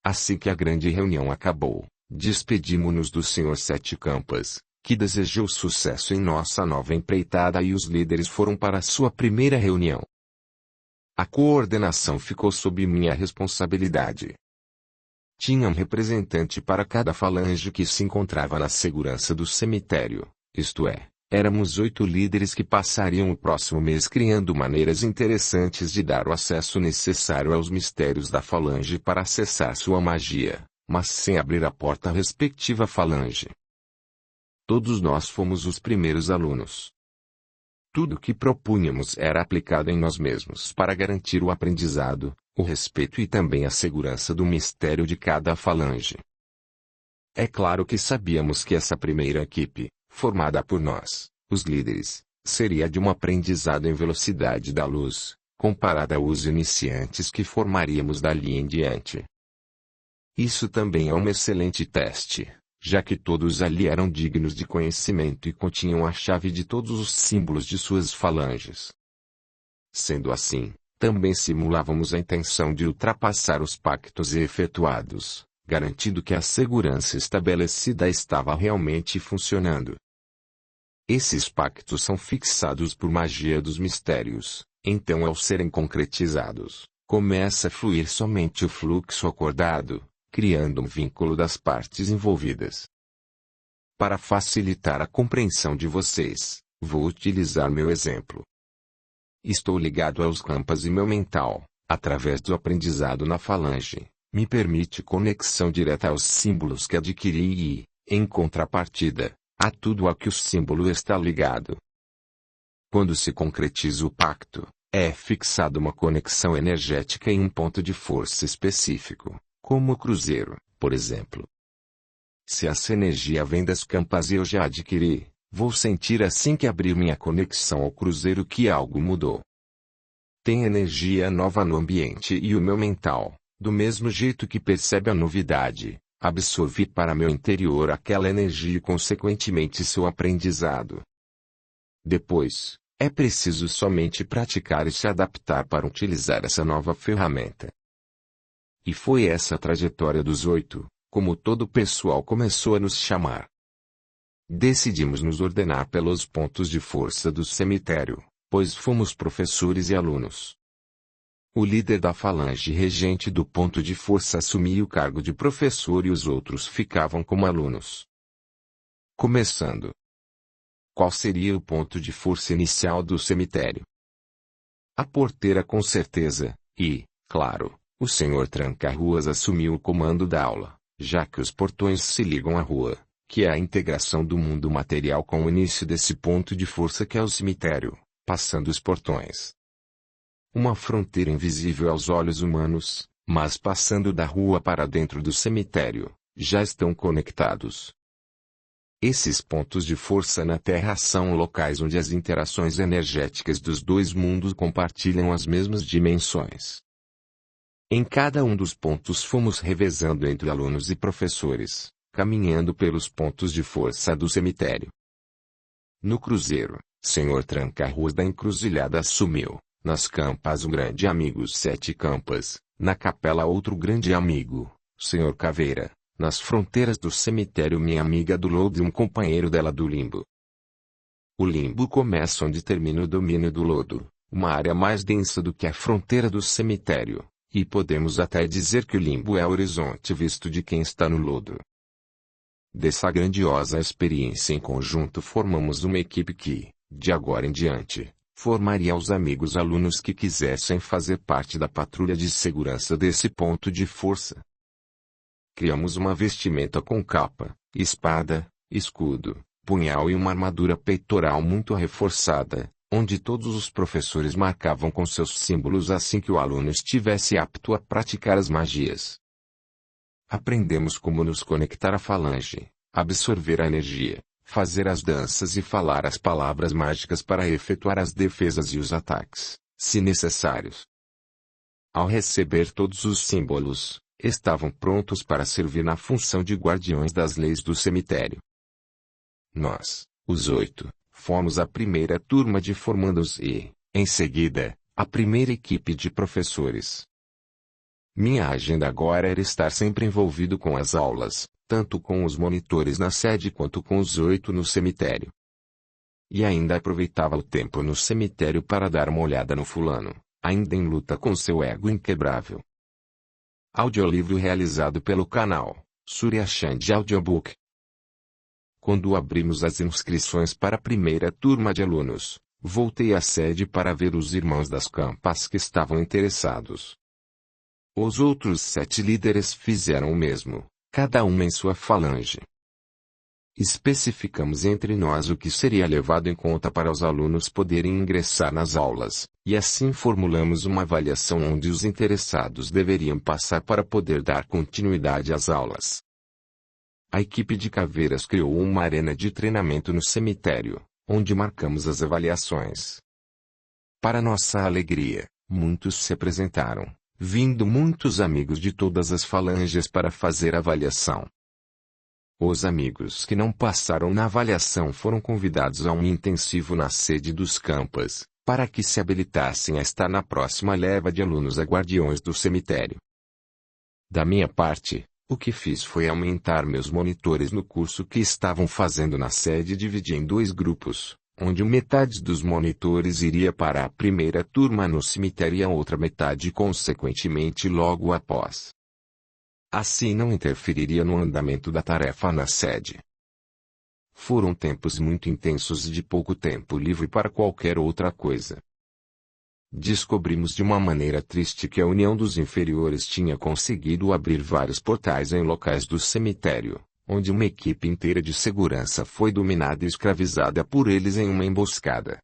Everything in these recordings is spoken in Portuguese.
Assim que a grande reunião acabou, despedimo-nos do Sr. Sete Campas, que desejou sucesso em nossa nova empreitada, e os líderes foram para sua primeira reunião. A coordenação ficou sob minha responsabilidade. Tinha um representante para cada falange que se encontrava na segurança do cemitério, isto é, éramos 8 líderes que passariam o próximo mês criando maneiras interessantes de dar o acesso necessário aos mistérios da falange para acessar sua magia, mas sem abrir a porta à respectiva falange. Todos nós fomos os primeiros alunos. Tudo o que propunhamos era aplicado em nós mesmos para garantir o aprendizado, o respeito e também a segurança do mistério de cada falange. É claro que sabíamos que essa primeira equipe, formada por nós, os líderes, seria de um aprendizado em velocidade da luz, comparada aos iniciantes que formaríamos dali em diante. Isso também é um excelente teste, já que todos ali eram dignos de conhecimento e continham a chave de todos os símbolos de suas falanges. Sendo assim, também simulávamos a intenção de ultrapassar os pactos efetuados, garantindo que a segurança estabelecida estava realmente funcionando. Esses pactos são fixados por magia dos mistérios, então ao serem concretizados, começa a fluir somente o fluxo acordado, criando um vínculo das partes envolvidas. Para facilitar a compreensão de vocês, vou utilizar meu exemplo. Estou ligado aos campas e meu mental, através do aprendizado na falange, me permite conexão direta aos símbolos que adquiri e, em contrapartida, a tudo a que o símbolo está ligado. Quando se concretiza o pacto, é fixada uma conexão energética em um ponto de força específico, como o cruzeiro, por exemplo. Se essa energia vem das campas e eu já adquiri, vou sentir assim que abrir minha conexão ao cruzeiro que algo mudou. Tem energia nova no ambiente e o meu mental, do mesmo jeito que percebe a novidade, absorve para meu interior aquela energia e consequentemente seu aprendizado. Depois, é preciso somente praticar e se adaptar para utilizar essa nova ferramenta. E foi essa a trajetória dos 8, como todo o pessoal começou a nos chamar. Decidimos nos ordenar pelos pontos de força do cemitério, pois fomos professores e alunos. O líder da falange regente do ponto de força assumia o cargo de professor e os outros ficavam como alunos. Começando. Qual seria o ponto de força inicial do cemitério? A porteira com certeza, e, claro, o Sr. Tranca-Ruas assumiu o comando da aula, já que os portões se ligam à rua, que é a integração do mundo material com o início desse ponto de força que é o cemitério, passando os portões. Uma fronteira invisível aos olhos humanos, mas passando da rua para dentro do cemitério, já estão conectados. Esses pontos de força na Terra são locais onde as interações energéticas dos dois mundos compartilham as mesmas dimensões. Em cada um dos pontos fomos revezando entre alunos e professores, caminhando pelos pontos de força do cemitério. No cruzeiro, Sr. Tranca-Ruas da Encruzilhada assumiu, nas campas um grande amigo Sete Campas, na capela outro grande amigo, Sr. Caveira, nas fronteiras do cemitério minha amiga do lodo e um companheiro dela do limbo. O limbo começa onde termina o domínio do lodo, uma área mais densa do que a fronteira do cemitério. E podemos até dizer que o limbo é o horizonte visto de quem está no lodo. Dessa grandiosa experiência em conjunto formamos uma equipe que, de agora em diante, formaria os amigos alunos que quisessem fazer parte da patrulha de segurança desse ponto de força. Criamos uma vestimenta com capa, espada, escudo, punhal e uma armadura peitoral muito reforçada, onde todos os professores marcavam com seus símbolos assim que o aluno estivesse apto a praticar as magias. Aprendemos como nos conectar à falange, absorver a energia, fazer as danças e falar as palavras mágicas para efetuar as defesas e os ataques, se necessários. Ao receber todos os símbolos, estavam prontos para servir na função de guardiões das leis do cemitério. Nós, os 8, fomos a primeira turma de formandos e, em seguida, a primeira equipe de professores. Minha agenda agora era estar sempre envolvido com as aulas, tanto com os monitores na sede quanto com os 8 no cemitério. E ainda aproveitava o tempo no cemitério para dar uma olhada no fulano, ainda em luta com seu ego inquebrável. Audiolivro realizado pelo canal Surya Chand Audiobook. Quando abrimos as inscrições para a primeira turma de alunos, voltei à sede para ver os irmãos das campas que estavam interessados. Os outros 7 líderes fizeram o mesmo, cada um em sua falange. Especificamos entre nós o que seria levado em conta para os alunos poderem ingressar nas aulas, e assim formulamos uma avaliação onde os interessados deveriam passar para poder dar continuidade às aulas. A equipe de caveiras criou uma arena de treinamento no cemitério, onde marcamos as avaliações. Para nossa alegria, muitos se apresentaram, vindo muitos amigos de todas as falanges para fazer a avaliação. Os amigos que não passaram na avaliação foram convidados a um intensivo na sede dos campus, para que se habilitassem a estar na próxima leva de alunos guardiões do cemitério. Da minha parte, o que fiz foi aumentar meus monitores no curso que estavam fazendo na sede e dividi em 2 grupos, onde metade dos monitores iria para a primeira turma no cemitério e a outra metade consequentemente logo após. Assim não interferiria no andamento da tarefa na sede. Foram tempos muito intensos e de pouco tempo livre para qualquer outra coisa. Descobrimos de uma maneira triste que a União dos Inferiores tinha conseguido abrir vários portais em locais do cemitério, onde uma equipe inteira de segurança foi dominada e escravizada por eles em uma emboscada.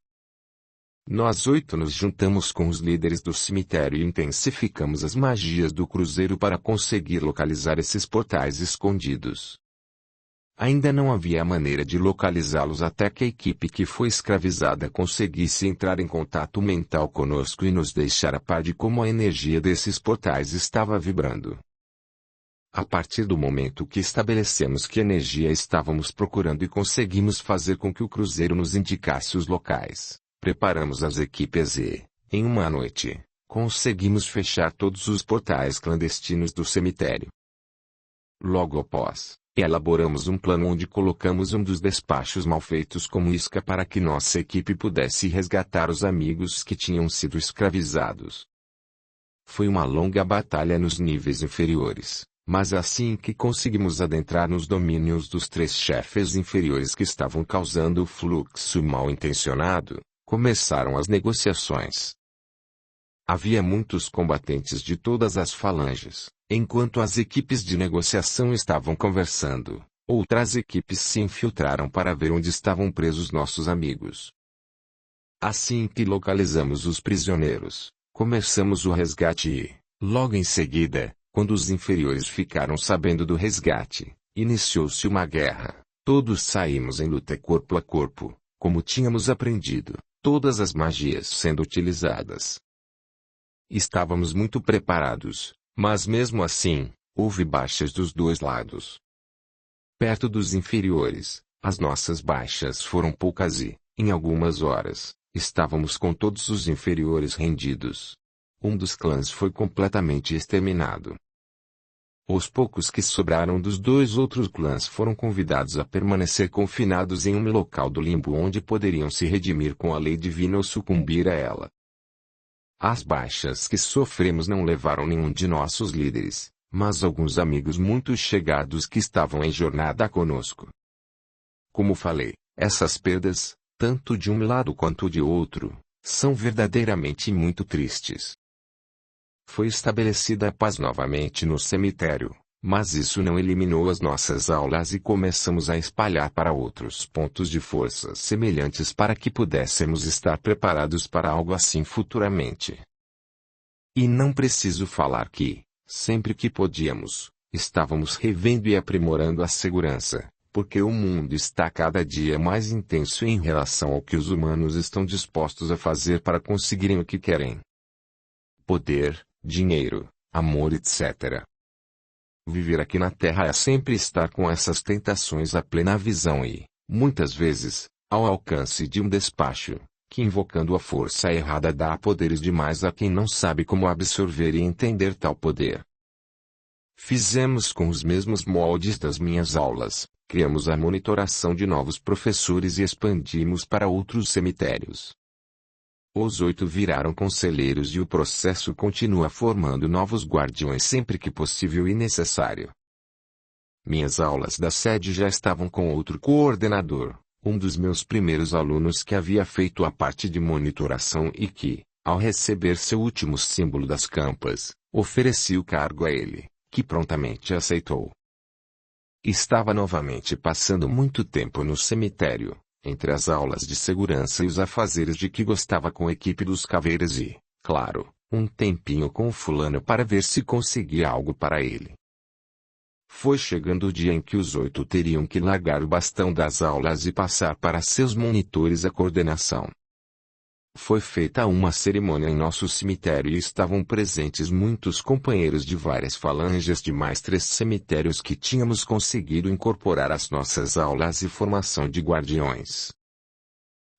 Nós 8 nos juntamos com os líderes do cemitério e intensificamos as magias do cruzeiro para conseguir localizar esses portais escondidos. Ainda não havia maneira de localizá-los até que a equipe que foi escravizada conseguisse entrar em contato mental conosco e nos deixar a par de como a energia desses portais estava vibrando. A partir do momento que estabelecemos que energia estávamos procurando e conseguimos fazer com que o cruzeiro nos indicasse os locais, preparamos as equipes e, em uma noite, conseguimos fechar todos os portais clandestinos do cemitério. Logo após, elaboramos um plano onde colocamos um dos despachos mal feitos como isca para que nossa equipe pudesse resgatar os amigos que tinham sido escravizados. Foi uma longa batalha nos níveis inferiores, mas assim que conseguimos adentrar nos domínios dos 3 chefes inferiores que estavam causando o fluxo mal intencionado, começaram as negociações. Havia muitos combatentes de todas as falanges. Enquanto as equipes de negociação estavam conversando, outras equipes se infiltraram para ver onde estavam presos nossos amigos. Assim que localizamos os prisioneiros, começamos o resgate e, logo em seguida, quando os inferiores ficaram sabendo do resgate, iniciou-se uma guerra. Todos saímos em luta corpo a corpo, como tínhamos aprendido, todas as magias sendo utilizadas. Estávamos muito preparados. Mas mesmo assim, houve baixas dos 2 lados. Perto dos inferiores, as nossas baixas foram poucas e, em algumas horas, estávamos com todos os inferiores rendidos. Um dos clãs foi completamente exterminado. Os poucos que sobraram dos 2 outros clãs foram convidados a permanecer confinados em um local do limbo onde poderiam se redimir com a lei divina ou sucumbir a ela. As baixas que sofremos não levaram nenhum de nossos líderes, mas alguns amigos muito chegados que estavam em jornada conosco. Como falei, essas perdas, tanto de um lado quanto de outro, são verdadeiramente muito tristes. Foi estabelecida a paz novamente no cemitério, mas isso não eliminou as nossas aulas e começamos a espalhar para outros pontos de força semelhantes para que pudéssemos estar preparados para algo assim futuramente. E não preciso falar que, sempre que podíamos, estávamos revendo e aprimorando a segurança, porque o mundo está cada dia mais intenso em relação ao que os humanos estão dispostos a fazer para conseguirem o que querem. Poder, dinheiro, amor, etc. Viver aqui na Terra é sempre estar com essas tentações à plena visão e, muitas vezes, ao alcance de um despacho, que invocando a força errada dá poderes demais a quem não sabe como absorver e entender tal poder. Fizemos com os mesmos moldes das minhas aulas, criamos a monitoração de novos professores e expandimos para outros cemitérios. Os 8 viraram conselheiros e o processo continua formando novos guardiões sempre que possível e necessário. Minhas aulas da sede já estavam com outro coordenador, um dos meus primeiros alunos que havia feito a parte de monitoração e que, ao receber seu último símbolo das campas, ofereci o cargo a ele, que prontamente aceitou. Estava novamente passando muito tempo no cemitério, entre as aulas de segurança e os afazeres de que gostava com a equipe dos caveiras e, claro, um tempinho com o fulano para ver se conseguia algo para ele. Foi chegando o dia em que os 8 teriam que largar o bastão das aulas e passar para seus monitores a coordenação. Foi feita uma cerimônia em nosso cemitério e estavam presentes muitos companheiros de várias falanges de mais 3 cemitérios que tínhamos conseguido incorporar às nossas aulas e formação de guardiões.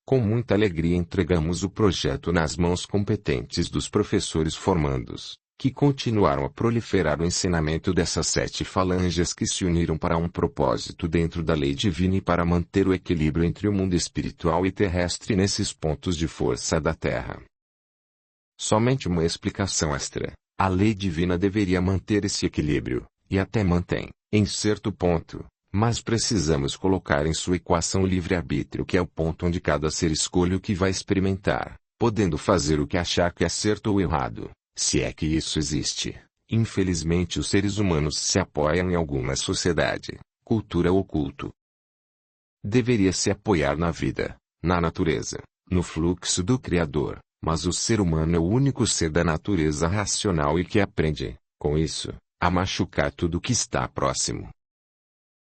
Com muita alegria entregamos o projeto nas mãos competentes dos professores formandos, que continuaram a proliferar o ensinamento dessas 7 falanges que se uniram para um propósito dentro da lei divina e para manter o equilíbrio entre o mundo espiritual e terrestre nesses pontos de força da Terra. Somente uma explicação extra: a lei divina deveria manter esse equilíbrio, e até mantém, em certo ponto, mas precisamos colocar em sua equação o livre-arbítrio, que é o ponto onde cada ser escolhe o que vai experimentar, podendo fazer o que achar que é certo ou errado. Se é que isso existe. Infelizmente os seres humanos se apoiam em alguma sociedade, cultura ou culto. Deveria se apoiar na vida, na natureza, no fluxo do Criador, mas o ser humano é o único ser da natureza racional e que aprende, com isso, a machucar tudo que está próximo.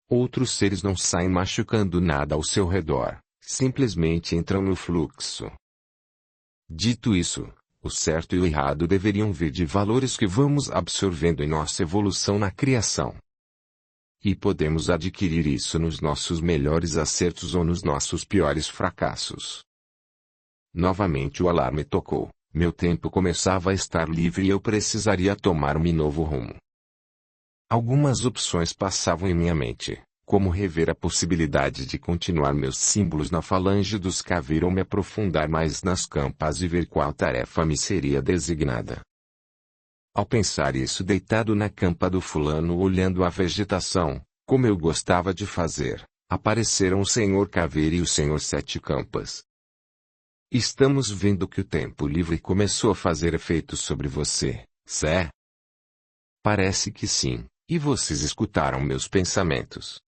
Outros seres não saem machucando nada ao seu redor, simplesmente entram no fluxo. Dito isso, o certo e o errado deveriam vir de valores que vamos absorvendo em nossa evolução na criação. E podemos adquirir isso nos nossos melhores acertos ou nos nossos piores fracassos. Novamente o alarme tocou, meu tempo começava a estar livre e eu precisaria tomar um novo rumo. Algumas opções passavam em minha mente, como rever a possibilidade de continuar meus símbolos na falange dos caveira ou me aprofundar mais nas campas e ver qual tarefa me seria designada. Ao pensar isso deitado na campa do fulano olhando a vegetação, como eu gostava de fazer, apareceram o Senhor Caveira e o Senhor Sete Campas. Estamos vendo que o tempo livre começou a fazer efeito sobre você, Zé? Parece que sim, e vocês escutaram meus pensamentos.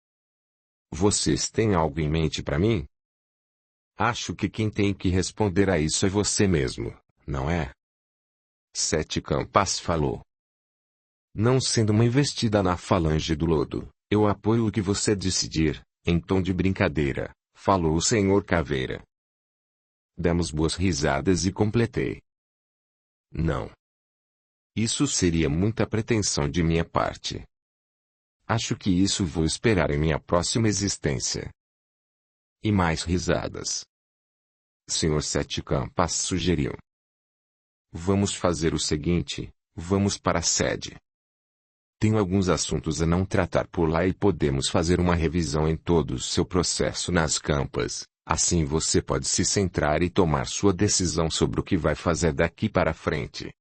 Vocês têm algo em mente para mim? Acho que quem tem que responder a isso é você mesmo, não é? Sete Campas falou. Não sendo uma investida na falange do lodo, eu apoio o que você decidir, em tom de brincadeira, falou o Senhor Caveira. Demos boas risadas e completei. Não. Isso seria muita pretensão de minha parte. Acho que isso vou esperar em minha próxima existência. E mais risadas. Senhor Sete Campas sugeriu. Vamos fazer o seguinte, vamos para a sede. Tenho alguns assuntos a não tratar por lá e podemos fazer uma revisão em todo o seu processo nas campas, assim você pode se centrar e tomar sua decisão sobre o que vai fazer daqui para frente.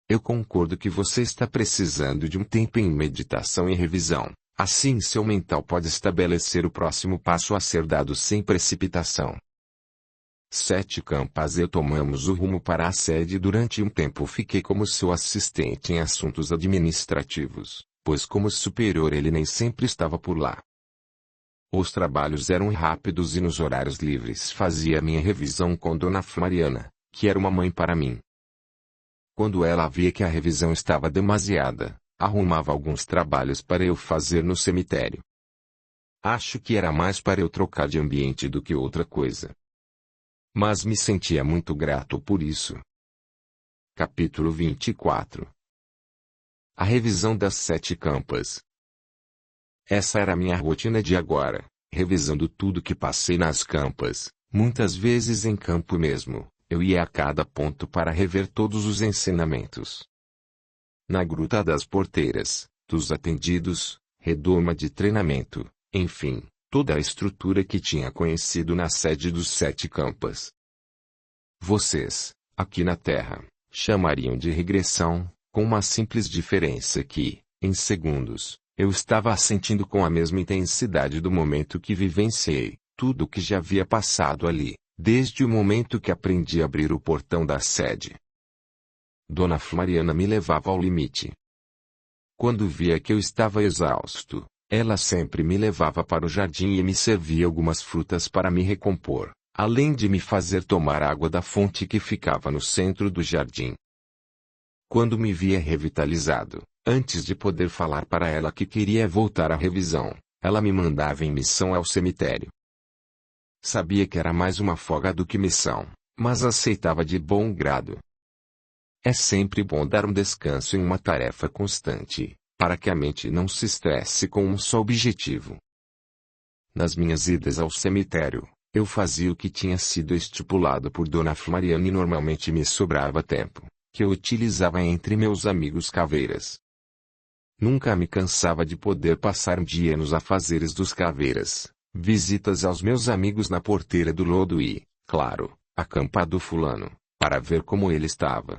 Eu concordo que você está precisando de um tempo em meditação e revisão, assim seu mental pode estabelecer o próximo passo a ser dado sem precipitação. Sete Campas e eu tomamos o rumo para a sede e durante um tempo fiquei como seu assistente em assuntos administrativos, pois como superior ele nem sempre estava por lá. Os trabalhos eram rápidos e nos horários livres fazia minha revisão com Dona Mariana, que era uma mãe para mim. Quando ela via que a revisão estava demasiada, arrumava alguns trabalhos para eu fazer no cemitério. Acho que era mais para eu trocar de ambiente do que outra coisa. Mas me sentia muito grato por isso. Capítulo 24. A revisão das Sete Campas. Essa era a minha rotina de agora, revisando tudo que passei nas campas, Muitas vezes em campo mesmo, eu ia a cada ponto para rever todos os ensinamentos. Na Gruta das Porteiras, dos atendidos, redoma de treinamento, enfim, toda a estrutura que tinha conhecido na sede dos 7 Campas. Vocês, aqui na Terra, chamariam de regressão, com uma simples diferença que, em segundos, eu estava sentindo com a mesma intensidade do momento que vivenciei, tudo o que já havia passado ali, desde o momento que aprendi a abrir o portão da sede. Dona Floriana me levava ao limite. Quando via que eu estava exausto, ela sempre me levava para o jardim e me servia algumas frutas para me recompor, além de me fazer tomar água da fonte que ficava no centro do jardim. Quando me via revitalizado, antes de poder falar para ela que queria voltar à revisão, ela me mandava em missão ao cemitério. Sabia que era mais uma folga do que missão, mas aceitava de bom grado. É sempre bom dar um descanso em uma tarefa constante, para que a mente não se estresse com um só objetivo. Nas minhas idas ao cemitério, eu fazia o que tinha sido estipulado por Dona Floriana e normalmente me sobrava tempo, que eu utilizava entre meus amigos caveiras. Nunca me cansava de poder passar um dia nos afazeres dos caveiras, visitas aos meus amigos na porteira do lodo e, claro, a campa do fulano, para ver como ele estava.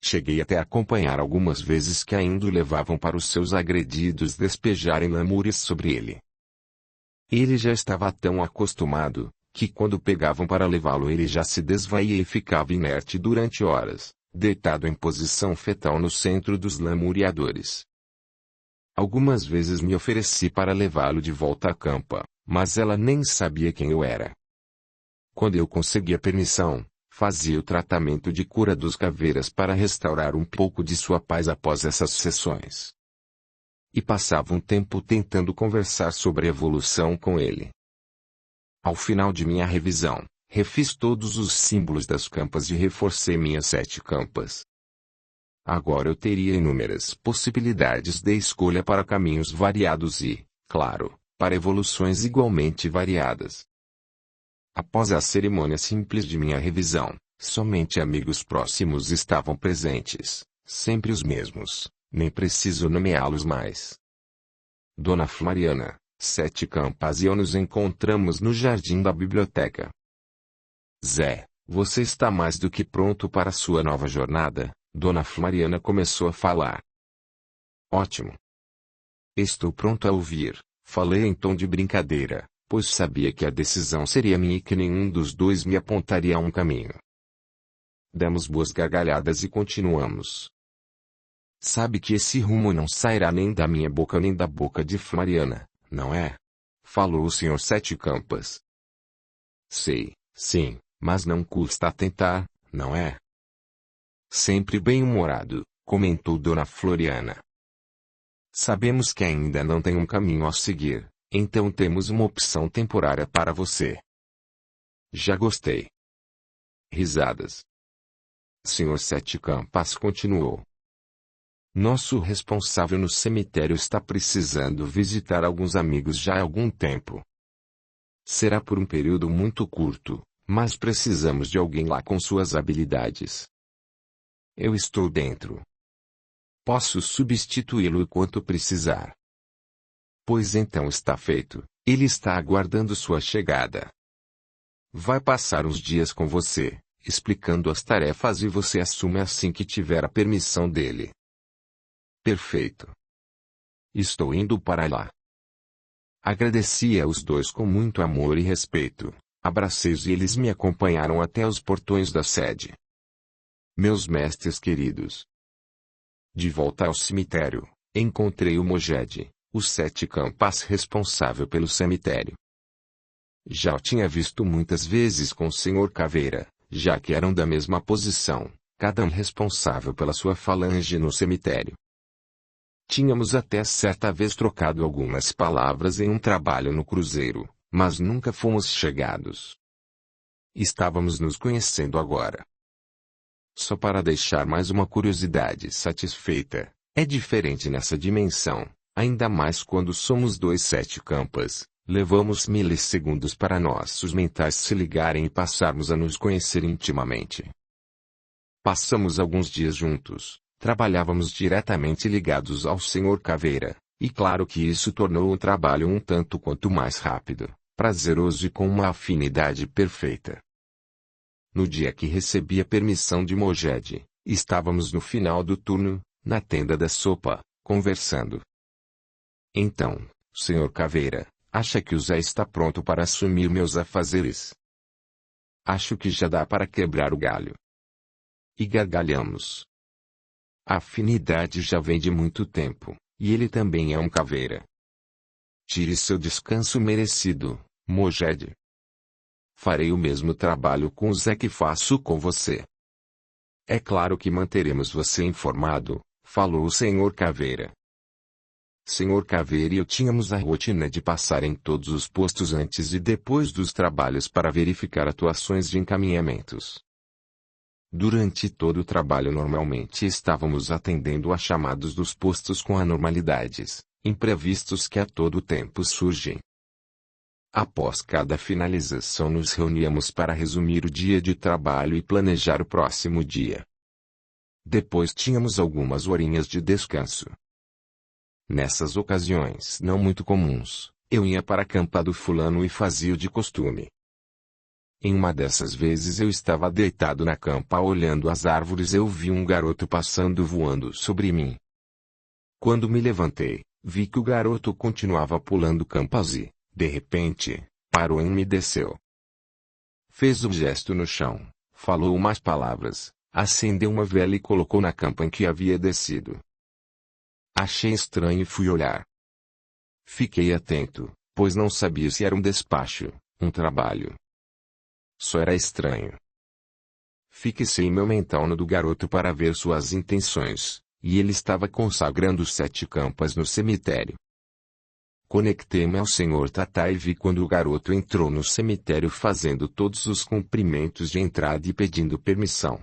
Cheguei até a acompanhar algumas vezes que ainda o levavam para os seus agredidos despejarem lamúrias sobre ele. Ele já estava tão acostumado, que quando pegavam para levá-lo ele já se desvaía e ficava inerte durante horas, deitado em posição fetal no centro dos lamuriadores. Algumas vezes me ofereci para levá-lo de volta à campa, mas ela nem sabia quem eu era. Quando eu conseguia permissão, fazia o tratamento de cura dos caveiras para restaurar um pouco de sua paz após essas sessões. E passava um tempo tentando conversar sobre a evolução com ele. Ao final de minha revisão, refiz todos os símbolos das campas e reforcei minhas 7 campas. Agora eu teria inúmeras possibilidades de escolha para caminhos variados e, claro, para evoluções igualmente variadas. Após a cerimônia simples de minha revisão, somente amigos próximos estavam presentes, sempre os mesmos, nem preciso nomeá-los mais. Dona Floriana, 7 Campas e eu nos encontramos no jardim da biblioteca. Zé, você está mais do que pronto para sua nova jornada? Dona Floriana começou a falar. Ótimo. Estou pronto a ouvir, falei em tom de brincadeira, pois sabia que a decisão seria minha e que nenhum dos dois me apontaria a um caminho. Demos boas gargalhadas e continuamos. Sabe que esse rumo não sairá nem da minha boca nem da boca de Floriana, não é? Falou o Sr. 7 Campas. Sei, sim, mas não custa tentar, não é? Sempre bem-humorado, comentou Dona Floriana. Sabemos que ainda não tem um caminho a seguir, então temos uma opção temporária para você. Já gostei. Risadas. Sr. 7 Campas continuou. Nosso responsável no cemitério está precisando visitar alguns amigos já há algum tempo. Será por um período muito curto, mas precisamos de alguém lá com suas habilidades. Eu estou dentro. Posso substituí-lo enquanto precisar. Pois então está feito, ele está aguardando sua chegada. Vai passar uns dias com você, explicando as tarefas e você assume assim que tiver a permissão dele. Perfeito. Estou indo para lá. Agradeci aos dois com muito amor e respeito, abracei-os e eles me acompanharam até os portões da sede. Meus mestres queridos. De volta ao cemitério, encontrei o Mojed, o 7 Campas responsável pelo cemitério. Já o tinha visto muitas vezes com o Sr. Caveira, já que eram da mesma posição, cada um responsável pela sua falange no cemitério. Tínhamos até certa vez trocado algumas palavras em um trabalho no cruzeiro, mas nunca fomos chegados. Estávamos nos conhecendo agora. Só para deixar mais uma curiosidade satisfeita, é diferente nessa dimensão, ainda mais quando somos 2 7 Campas, Levamos milissegundos para nossos mentais se ligarem e passarmos a nos conhecer intimamente. Passamos alguns dias juntos, trabalhávamos diretamente ligados ao Sr. Caveira, e claro que isso tornou o trabalho um tanto quanto mais rápido, prazeroso e com uma afinidade perfeita. No dia que recebi a permissão de Mojed, estávamos no final do turno, na tenda da sopa, conversando. Então, Sr. Caveira, acha que o Zé está pronto para assumir meus afazeres? Acho que já dá para quebrar o galho. E gargalhamos. A afinidade já vem de muito tempo, e ele também é um caveira. Tire seu descanso merecido, Mojed. Farei o mesmo trabalho com o Zé que faço com você. É claro que manteremos você informado, falou o Sr. Caveira. Sr. Caveira e eu tínhamos a rotina de passar em todos os postos antes e depois dos trabalhos para verificar atuações de encaminhamentos. Durante todo o trabalho normalmente estávamos atendendo a chamados dos postos com anormalidades, imprevistos que a todo tempo surgem. Após cada finalização nos reuníamos para resumir o dia de trabalho e planejar o próximo dia. Depois tínhamos algumas horinhas de descanso. Nessas ocasiões não muito comuns, eu ia para a campa do fulano e fazia o de costume. Em uma dessas vezes eu estava deitado na campa olhando as árvores e eu vi um garoto passando voando sobre mim. Quando me levantei, vi que o garoto continuava pulando campas e, de repente, parou e me desceu. Fez um gesto no chão, falou umas palavras, acendeu uma vela e colocou na campa em que havia descido. Achei estranho e fui olhar. Fiquei atento, pois não sabia se era um despacho, um trabalho. Só era estranho. Fixei meu mental no do garoto para ver suas intenções, e ele estava consagrando 7 campas no cemitério. Conectei-me ao Sr. Tata e vi quando o garoto entrou no cemitério fazendo todos os cumprimentos de entrada e pedindo permissão.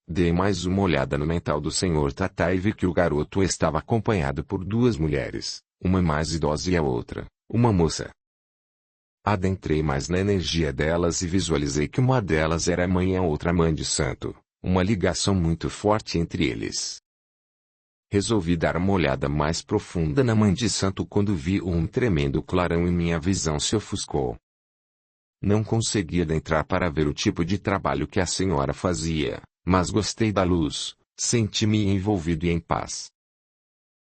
Dei mais uma olhada no mental do Sr. Tata e vi que o garoto estava acompanhado por 2 mulheres, uma mais idosa e a outra, uma moça. Adentrei mais na energia delas e visualizei que uma delas era a mãe e a outra mãe de santo, uma ligação muito forte entre eles. Resolvi dar uma olhada mais profunda na mãe de santo quando vi um tremendo clarão e minha visão se ofuscou. Não consegui adentrar para ver o tipo de trabalho que a senhora fazia, mas gostei da luz, senti-me envolvido e em paz.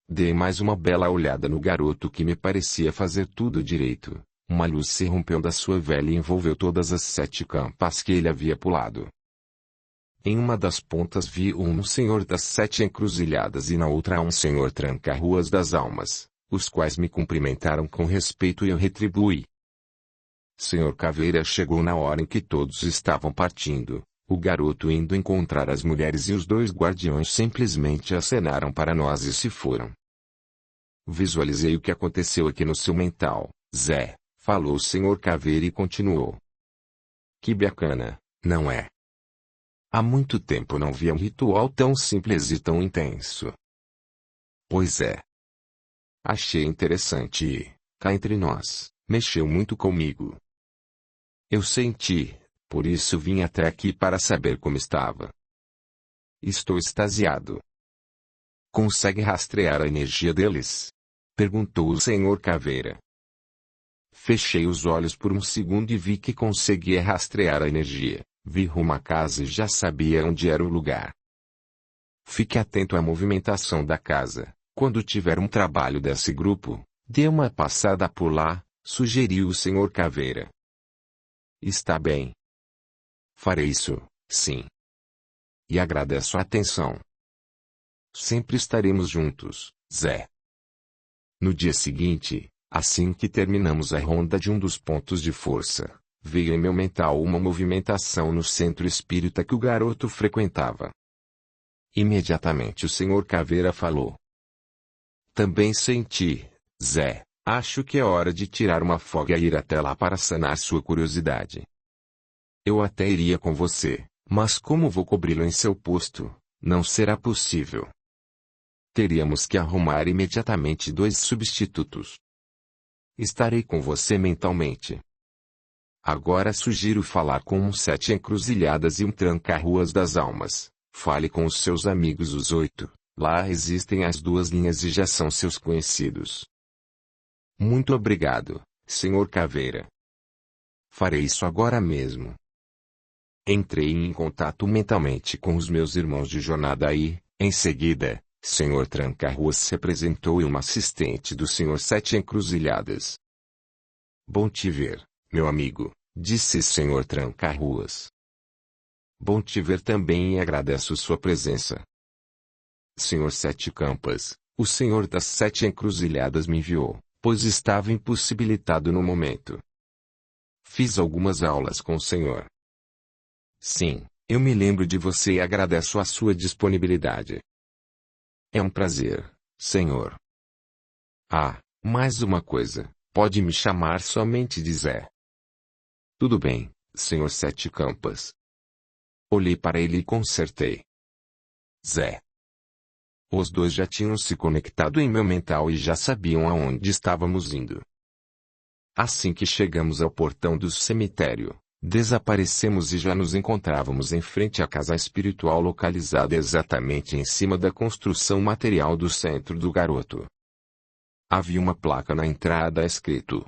Dei mais uma bela olhada no garoto que me parecia fazer tudo direito. Uma luz se rompeu da sua vela e envolveu todas as 7 campas que ele havia pulado. Em uma das pontas vi um senhor das 7 encruzilhadas e na outra um senhor tranca-ruas das almas, os quais me cumprimentaram com respeito e eu retribuí. Senhor Caveira chegou na hora em que todos estavam partindo, o garoto indo encontrar as mulheres e os 2 guardiões simplesmente acenaram para nós e se foram. Visualizei o que aconteceu aqui no seu mental, Zé. Falou o Sr. Caveira e continuou. Que bacana, não é? Há muito tempo não via um ritual tão simples e tão intenso. Pois é. Achei interessante e, cá entre nós, mexeu muito comigo. Eu senti, por isso vim até aqui para saber como estava. Estou extasiado. Consegue rastrear a energia deles? Perguntou o Sr. Caveira. Fechei os olhos por um segundo e vi que conseguia rastrear a energia. Vi rumo à casa e já sabia onde era o lugar. Fique atento à movimentação da casa. Quando tiver um trabalho desse grupo, dê uma passada por lá, sugeriu o Sr. Caveira. Está bem. Farei isso, sim. E agradeço a atenção. Sempre estaremos juntos, Zé. No dia seguinte, assim que terminamos a ronda de um dos pontos de força, veio em meu mental uma movimentação no centro espírita que o garoto frequentava. Imediatamente o Sr. Caveira falou. Também senti, Zé, acho que é hora de tirar uma folga e ir até lá para sanar sua curiosidade. Eu até iria com você, mas como vou cobri-lo em seu posto, não será possível. Teríamos que arrumar imediatamente 2 substitutos. Estarei com você mentalmente. Agora sugiro falar com um 7 encruzilhadas e um tranca-ruas das almas. Fale com os seus amigos os 8. Lá existem as 2 linhas e já são seus conhecidos. Muito obrigado, Sr. Caveira. Farei isso agora mesmo. Entrei em contato mentalmente com os meus irmãos de jornada e, em seguida, Sr. Tranca-ruas se apresentou e uma assistente do Sr. 7 encruzilhadas. Bom te ver, meu amigo, disse Sr. Tranca-ruas. Bom te ver também e agradeço sua presença. Sr. 7 Campas, o Senhor das 7 encruzilhadas me enviou, pois estava impossibilitado no momento. Fiz algumas aulas com o Senhor. Sim, eu me lembro de você e agradeço a sua disponibilidade. É um prazer, Senhor. Ah, mais uma coisa, pode me chamar somente de Zé. Tudo bem, Sr. 7 Campas. Olhei para ele e consertei. Zé. Os 2 já tinham se conectado em meu mental e já sabiam aonde estávamos indo. Assim que chegamos ao portão do cemitério, desaparecemos e já nos encontrávamos em frente à casa espiritual localizada exatamente em cima da construção material do centro do garoto. Havia uma placa na entrada escrito: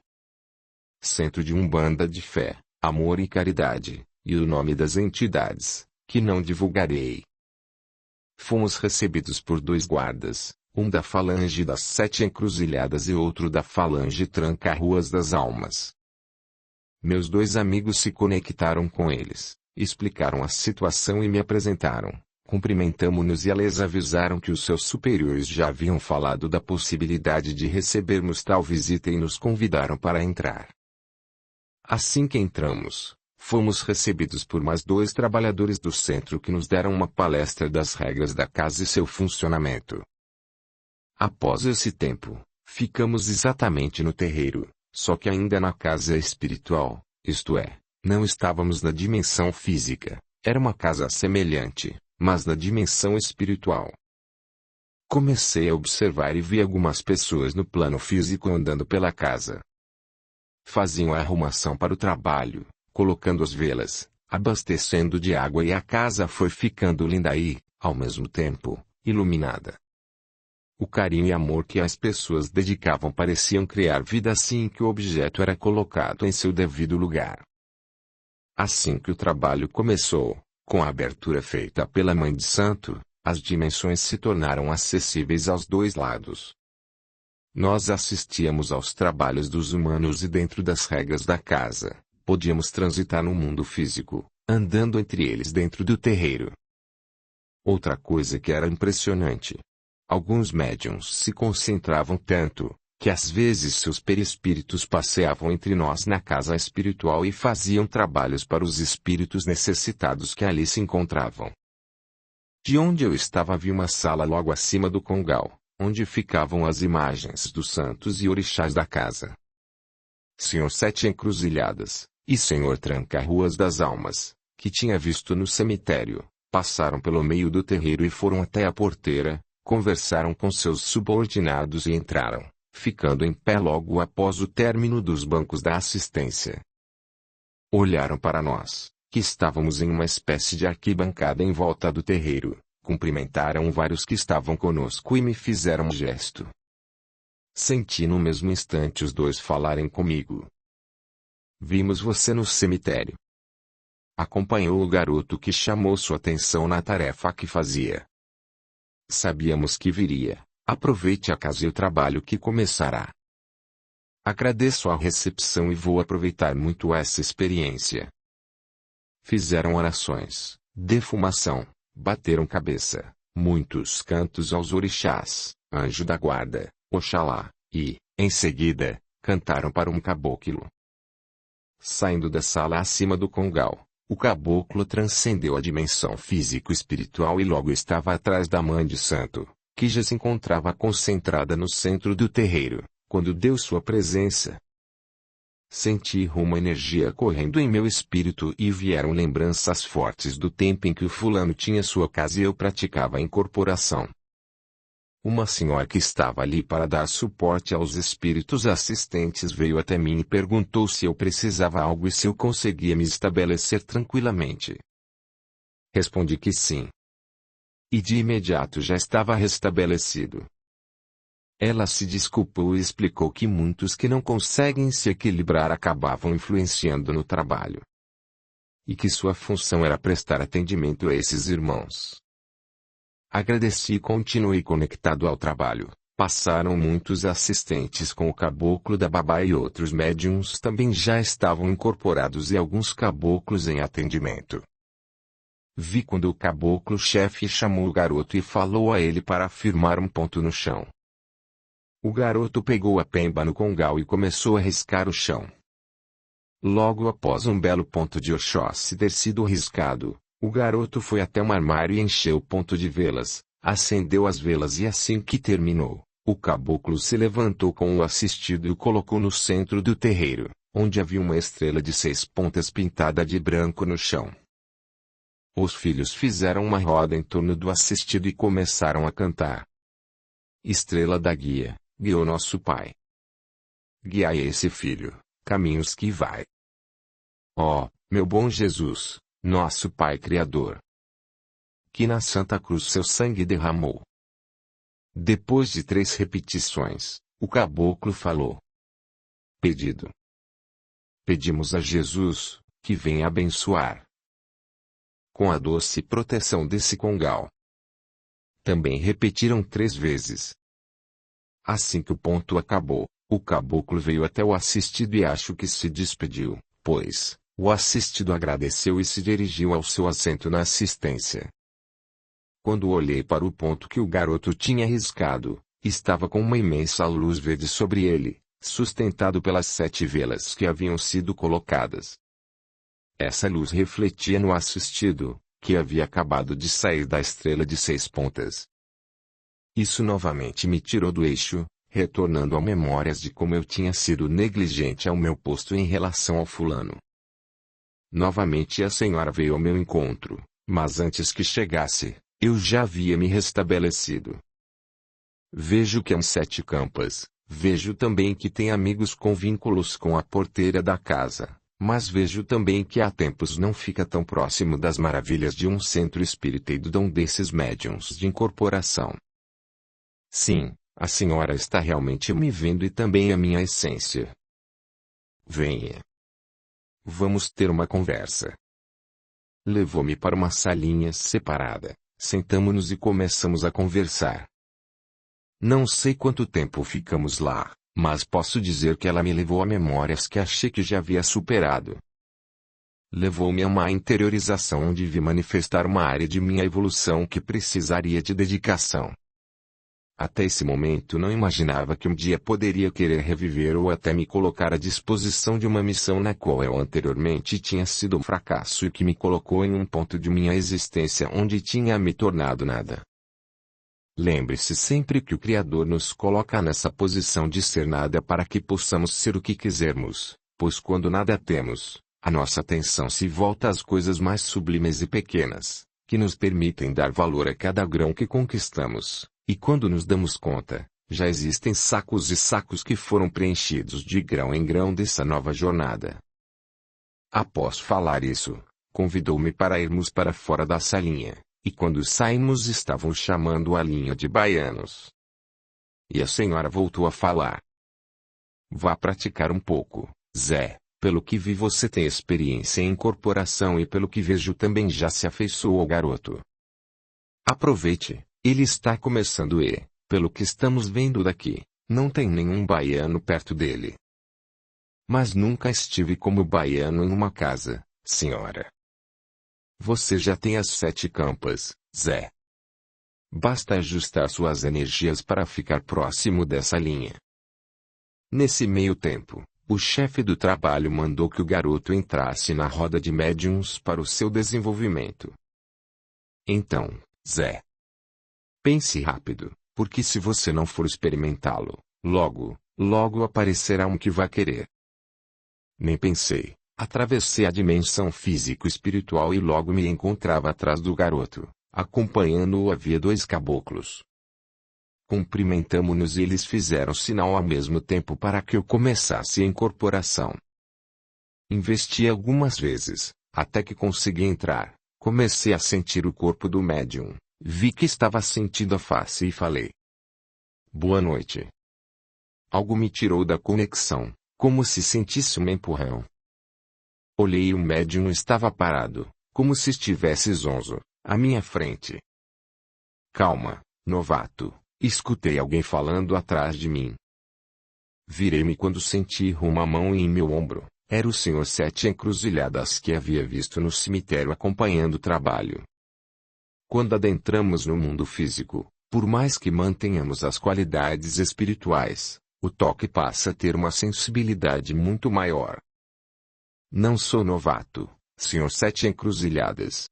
Centro de Umbanda de Fé, Amor e Caridade, e o nome das entidades, que não divulgarei. Fomos recebidos por 2 guardas, um da falange das 7 encruzilhadas e outro da falange tranca-ruas das almas. Meus 2 amigos se conectaram com eles, explicaram a situação e me apresentaram. Cumprimentamo-nos e eles avisaram que os seus superiores já haviam falado da possibilidade de recebermos tal visita e nos convidaram para entrar. Assim que entramos, fomos recebidos por mais 2 trabalhadores do centro que nos deram uma palestra das regras da casa e seu funcionamento. Após esse tempo, ficamos exatamente no terreiro, só que ainda na casa espiritual, isto é, não estávamos na dimensão física, era uma casa semelhante, mas na dimensão espiritual. Comecei a observar e vi algumas pessoas no plano físico andando pela casa. Faziam a arrumação para o trabalho, colocando as velas, abastecendo de água e a casa foi ficando linda e, ao mesmo tempo, iluminada. O carinho e amor que as pessoas dedicavam pareciam criar vida assim que o objeto era colocado em seu devido lugar. Assim que o trabalho começou, com a abertura feita pela Mãe de Santo, as dimensões se tornaram acessíveis aos 2 lados. Nós assistíamos aos trabalhos dos humanos e dentro das regras da casa, podíamos transitar no mundo físico, andando entre eles dentro do terreiro. Outra coisa que era impressionante. Alguns médiuns se concentravam tanto, que às vezes seus perispíritos passeavam entre nós na casa espiritual e faziam trabalhos para os espíritos necessitados que ali se encontravam. De onde eu estava havia uma sala logo acima do congal, onde ficavam as imagens dos santos e orixás da casa. Sr. 7 encruzilhadas, e Sr. Tranca-ruas das almas, que tinha visto no cemitério, passaram pelo meio do terreiro e foram até a porteira, conversaram com seus subordinados e entraram, ficando em pé logo após o término dos bancos da assistência. Olharam para nós, que estávamos em uma espécie de arquibancada em volta do terreiro, cumprimentaram vários que estavam conosco e me fizeram um gesto. Senti no mesmo instante os 2 falarem comigo. Vimos você no cemitério. Acompanhou o garoto que chamou sua atenção na tarefa que fazia. Sabíamos que viria. Aproveite a casa e o trabalho que começará. Agradeço a recepção e vou aproveitar muito essa experiência. Fizeram orações, defumação, bateram cabeça, muitos cantos aos orixás, anjo da guarda, Oxalá, e, em seguida, cantaram para um caboclo. Saindo da sala acima do congal, o caboclo transcendeu a dimensão físico-espiritual e logo estava atrás da Mãe de Santo, que já se encontrava concentrada no centro do terreiro, quando deu sua presença. Senti uma energia correndo em meu espírito e vieram lembranças fortes do tempo em que o fulano tinha sua casa e eu praticava a incorporação. Uma senhora que estava ali para dar suporte aos espíritos assistentes veio até mim e perguntou se eu precisava algo e se eu conseguia me estabelecer tranquilamente. Respondi que sim. E de imediato já estava restabelecido. Ela se desculpou e explicou que muitos que não conseguem se equilibrar acabavam influenciando no trabalho. E que sua função era prestar atendimento a esses irmãos. Agradeci e continuei conectado ao trabalho. Passaram muitos assistentes com o caboclo da babá e outros médiuns também já estavam incorporados e alguns caboclos em atendimento. Vi quando o caboclo-chefe chamou o garoto e falou a ele para afirmar um ponto no chão. O garoto pegou a pemba no congal e começou a riscar o chão. Logo após um belo ponto de Oxóssi ter sido riscado, o garoto foi até um armário e encheu o ponto de velas, acendeu as velas e assim que terminou, o caboclo se levantou com o assistido e o colocou no centro do terreiro, onde havia uma estrela de 6 pontas pintada de branco no chão. Os filhos fizeram uma roda em torno do assistido e começaram a cantar. Estrela da guia, guiou nosso pai. Guiai esse filho, caminhos que vai. Ó, meu bom Jesus, nosso Pai Criador, que na Santa Cruz seu sangue derramou. Depois de 3 repetições, o caboclo falou. Pedido. Pedimos a Jesus, que venha abençoar. Com a doce proteção desse congal. Também repetiram 3 vezes. Assim que o ponto acabou, o caboclo veio até o assistido e acho que se despediu, pois, o assistido agradeceu e se dirigiu ao seu assento na assistência. Quando olhei para o ponto que o garoto tinha riscado, estava com uma imensa luz verde sobre ele, sustentado pelas 7 velas que haviam sido colocadas. Essa luz refletia no assistido, que havia acabado de sair da estrela de 6 pontas. Isso novamente me tirou do eixo, retornando a memórias de como eu tinha sido negligente ao meu posto em relação ao fulano. Novamente a senhora veio ao meu encontro, mas antes que chegasse, eu já havia me restabelecido. Vejo que há 7 campas, vejo também que tem amigos com vínculos com a porteira da casa, mas vejo também que há tempos não fica tão próximo das maravilhas de um centro espírita e do dom desses médiuns de incorporação. Sim, a senhora está realmente me vendo e também a minha essência. Venha. Vamos ter uma conversa. Levou-me para uma salinha separada, sentamo-nos e começamos a conversar. Não sei quanto tempo ficamos lá, mas posso dizer que ela me levou a memórias que achei que já havia superado. Levou-me a uma interiorização onde vi manifestar uma área de minha evolução que precisaria de dedicação. Até esse momento não imaginava que um dia poderia querer reviver ou até me colocar à disposição de uma missão na qual eu anteriormente tinha sido um fracasso e que me colocou em um ponto de minha existência onde tinha me tornado nada. Lembre-se sempre que o Criador nos coloca nessa posição de ser nada para que possamos ser o que quisermos, pois quando nada temos, a nossa atenção se volta às coisas mais sublimes e pequenas, que nos permitem dar valor a cada grão que conquistamos. E quando nos damos conta, já existem sacos e sacos que foram preenchidos de grão em grão dessa nova jornada. Após falar isso, convidou-me para irmos para fora da salinha, e quando saímos estavam chamando a linha de baianos. E a senhora voltou a falar. Vá praticar um pouco, Zé, pelo que vi você tem experiência em incorporação e pelo que vejo também já se afeiçoou ao garoto. Aproveite. Ele está começando e, pelo que estamos vendo daqui, não tem nenhum baiano perto dele. Mas nunca estive como baiano em uma casa, senhora. Você já tem as 7 campas, Zé. Basta ajustar suas energias para ficar próximo dessa linha. Nesse meio tempo, o chefe do trabalho mandou que o garoto entrasse na roda de médiuns para o seu desenvolvimento. Então, Zé, pense rápido, porque se você não for experimentá-lo, logo aparecerá um que vai querer. Nem pensei, atravessei a dimensão físico-espiritual e logo me encontrava atrás do garoto, acompanhando-o havia 2 caboclos. Cumprimentamo-nos e eles fizeram sinal ao mesmo tempo para que eu começasse a incorporação. Investi algumas vezes, até que consegui entrar. Comecei a sentir o corpo do médium. Vi que estava sentindo a face e falei: "Boa noite." Algo me tirou da conexão, como se sentisse um empurrão. Olhei e o médium estava parado, como se estivesse zonzo, à minha frente. "Calma, novato." Escutei alguém falando atrás de mim. Virei-me quando senti uma mão em meu ombro. Era o Sr. Sete Encruzilhadas que havia visto no cemitério acompanhando o trabalho. Quando adentramos no mundo físico, por mais que mantenhamos as qualidades espirituais, o toque passa a ter uma sensibilidade muito maior. "Não sou novato, Sr. Sete Encruzilhadas."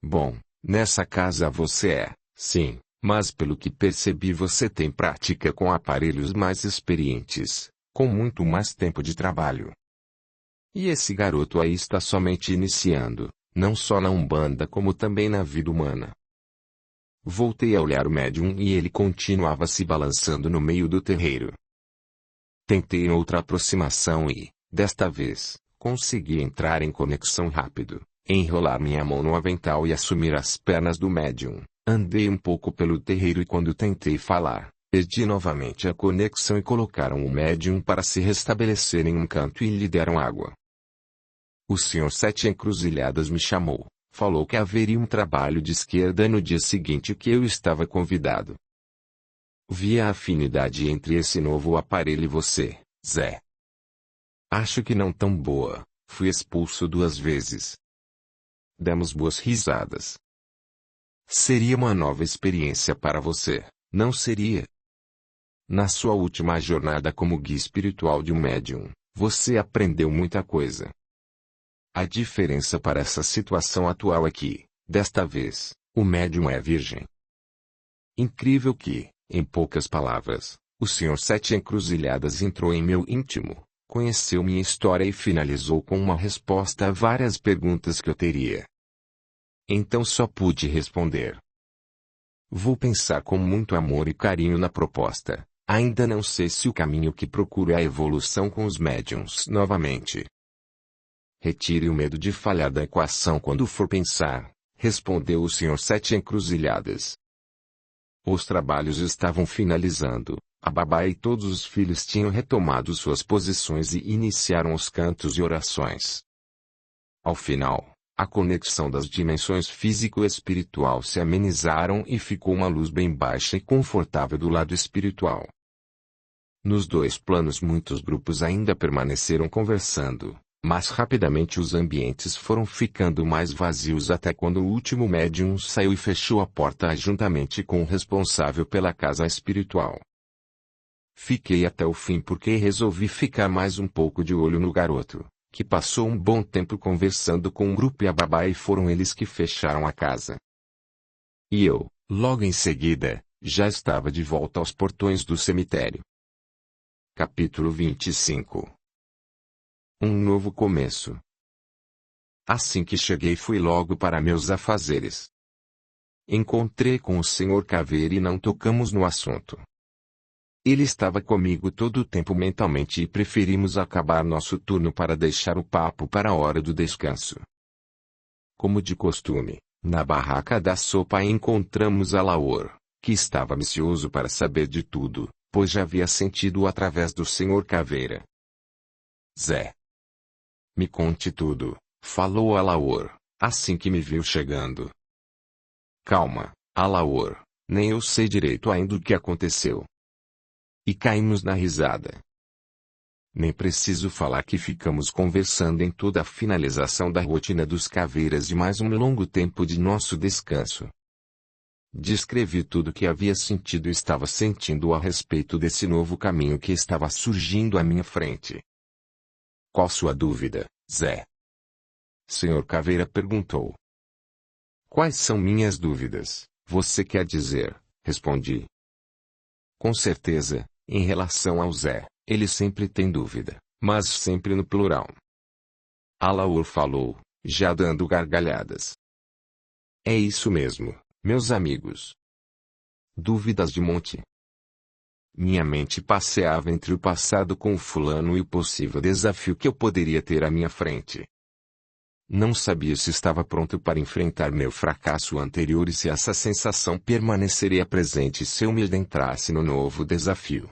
"Bom, nessa casa você é, sim. Mas pelo que percebi você tem prática com aparelhos mais experientes, com muito mais tempo de trabalho. E esse garoto aí está somente iniciando, não só na Umbanda como também na vida humana." Voltei a olhar o médium e ele continuava se balançando no meio do terreiro. Tentei outra aproximação e, desta vez, consegui entrar em conexão rápido, enrolar minha mão no avental e assumir as pernas do médium. Andei um pouco pelo terreiro e quando tentei falar, perdi novamente a conexão e colocaram o médium para se restabelecer em um canto e lhe deram água. O Sr. Sete Encruzilhadas me chamou, falou que haveria um trabalho de esquerda no dia seguinte que eu estava convidado. Vi a afinidade entre esse novo aparelho e você, Zé. Acho que não tão boa, fui expulso 2 vezes. Demos boas risadas. Seria uma nova experiência para você, não seria? Na sua última jornada como guia espiritual de um médium, você aprendeu muita coisa. A diferença para essa situação atual é que, desta vez, o médium é virgem. Incrível que, em poucas palavras, o Sr. Sete Encruzilhadas entrou em meu íntimo, conheceu minha história e finalizou com uma resposta a várias perguntas que eu teria. Então só pude responder: "Vou pensar com muito amor e carinho na proposta. Ainda não sei se o caminho que procuro é a evolução com os médiuns novamente." "Retire o medo de falhar da equação quando for pensar", respondeu o Sr. Sete Encruzilhadas. Os trabalhos estavam finalizando, a babá e todos os filhos tinham retomado suas posições e iniciaram os cantos e orações. Ao final, a conexão das dimensões físico-espiritual se amenizaram e ficou uma luz bem baixa e confortável do lado espiritual. Nos 2 planos muitos grupos ainda permaneceram conversando, mas rapidamente os ambientes foram ficando mais vazios até quando o último médium saiu e fechou a porta juntamente com o responsável pela casa espiritual. Fiquei até o fim porque resolvi ficar mais um pouco de olho no garoto, que passou um bom tempo conversando com o grupo e a babá e foram eles que fecharam a casa. E eu, logo em seguida, já estava de volta aos portões do cemitério. Capítulo 25. Um novo começo. Assim que cheguei fui logo para meus afazeres. Encontrei com o Sr. Caveira e não tocamos no assunto. Ele estava comigo todo o tempo mentalmente e preferimos acabar nosso turno para deixar o papo para a hora do descanso. Como de costume, na barraca da sopa encontramos Alaor, que estava ansioso para saber de tudo, pois já havia sentido através do Sr. Caveira. "Zé, me conte tudo", falou Alaor, assim que me viu chegando. "Calma, Alaor, nem eu sei direito ainda o que aconteceu." E caímos na risada. Nem preciso falar que ficamos conversando em toda a finalização da rotina dos Caveiras e mais um longo tempo de nosso descanso. Descrevi tudo que havia sentido e estava sentindo a respeito desse novo caminho que estava surgindo à minha frente. "Qual sua dúvida, Zé?" Sr. Caveira perguntou. "Quais são minhas dúvidas, você quer dizer?" respondi. "Com certeza. Em relação ao Zé, ele sempre tem dúvida, mas sempre no plural." Alaor falou, já dando gargalhadas. "É isso mesmo, meus amigos. Dúvidas de monte. Minha mente passeava entre o passado com o fulano e o possível desafio que eu poderia ter à minha frente. Não sabia se estava pronto para enfrentar meu fracasso anterior e se essa sensação permaneceria presente se eu me adentrasse no novo desafio.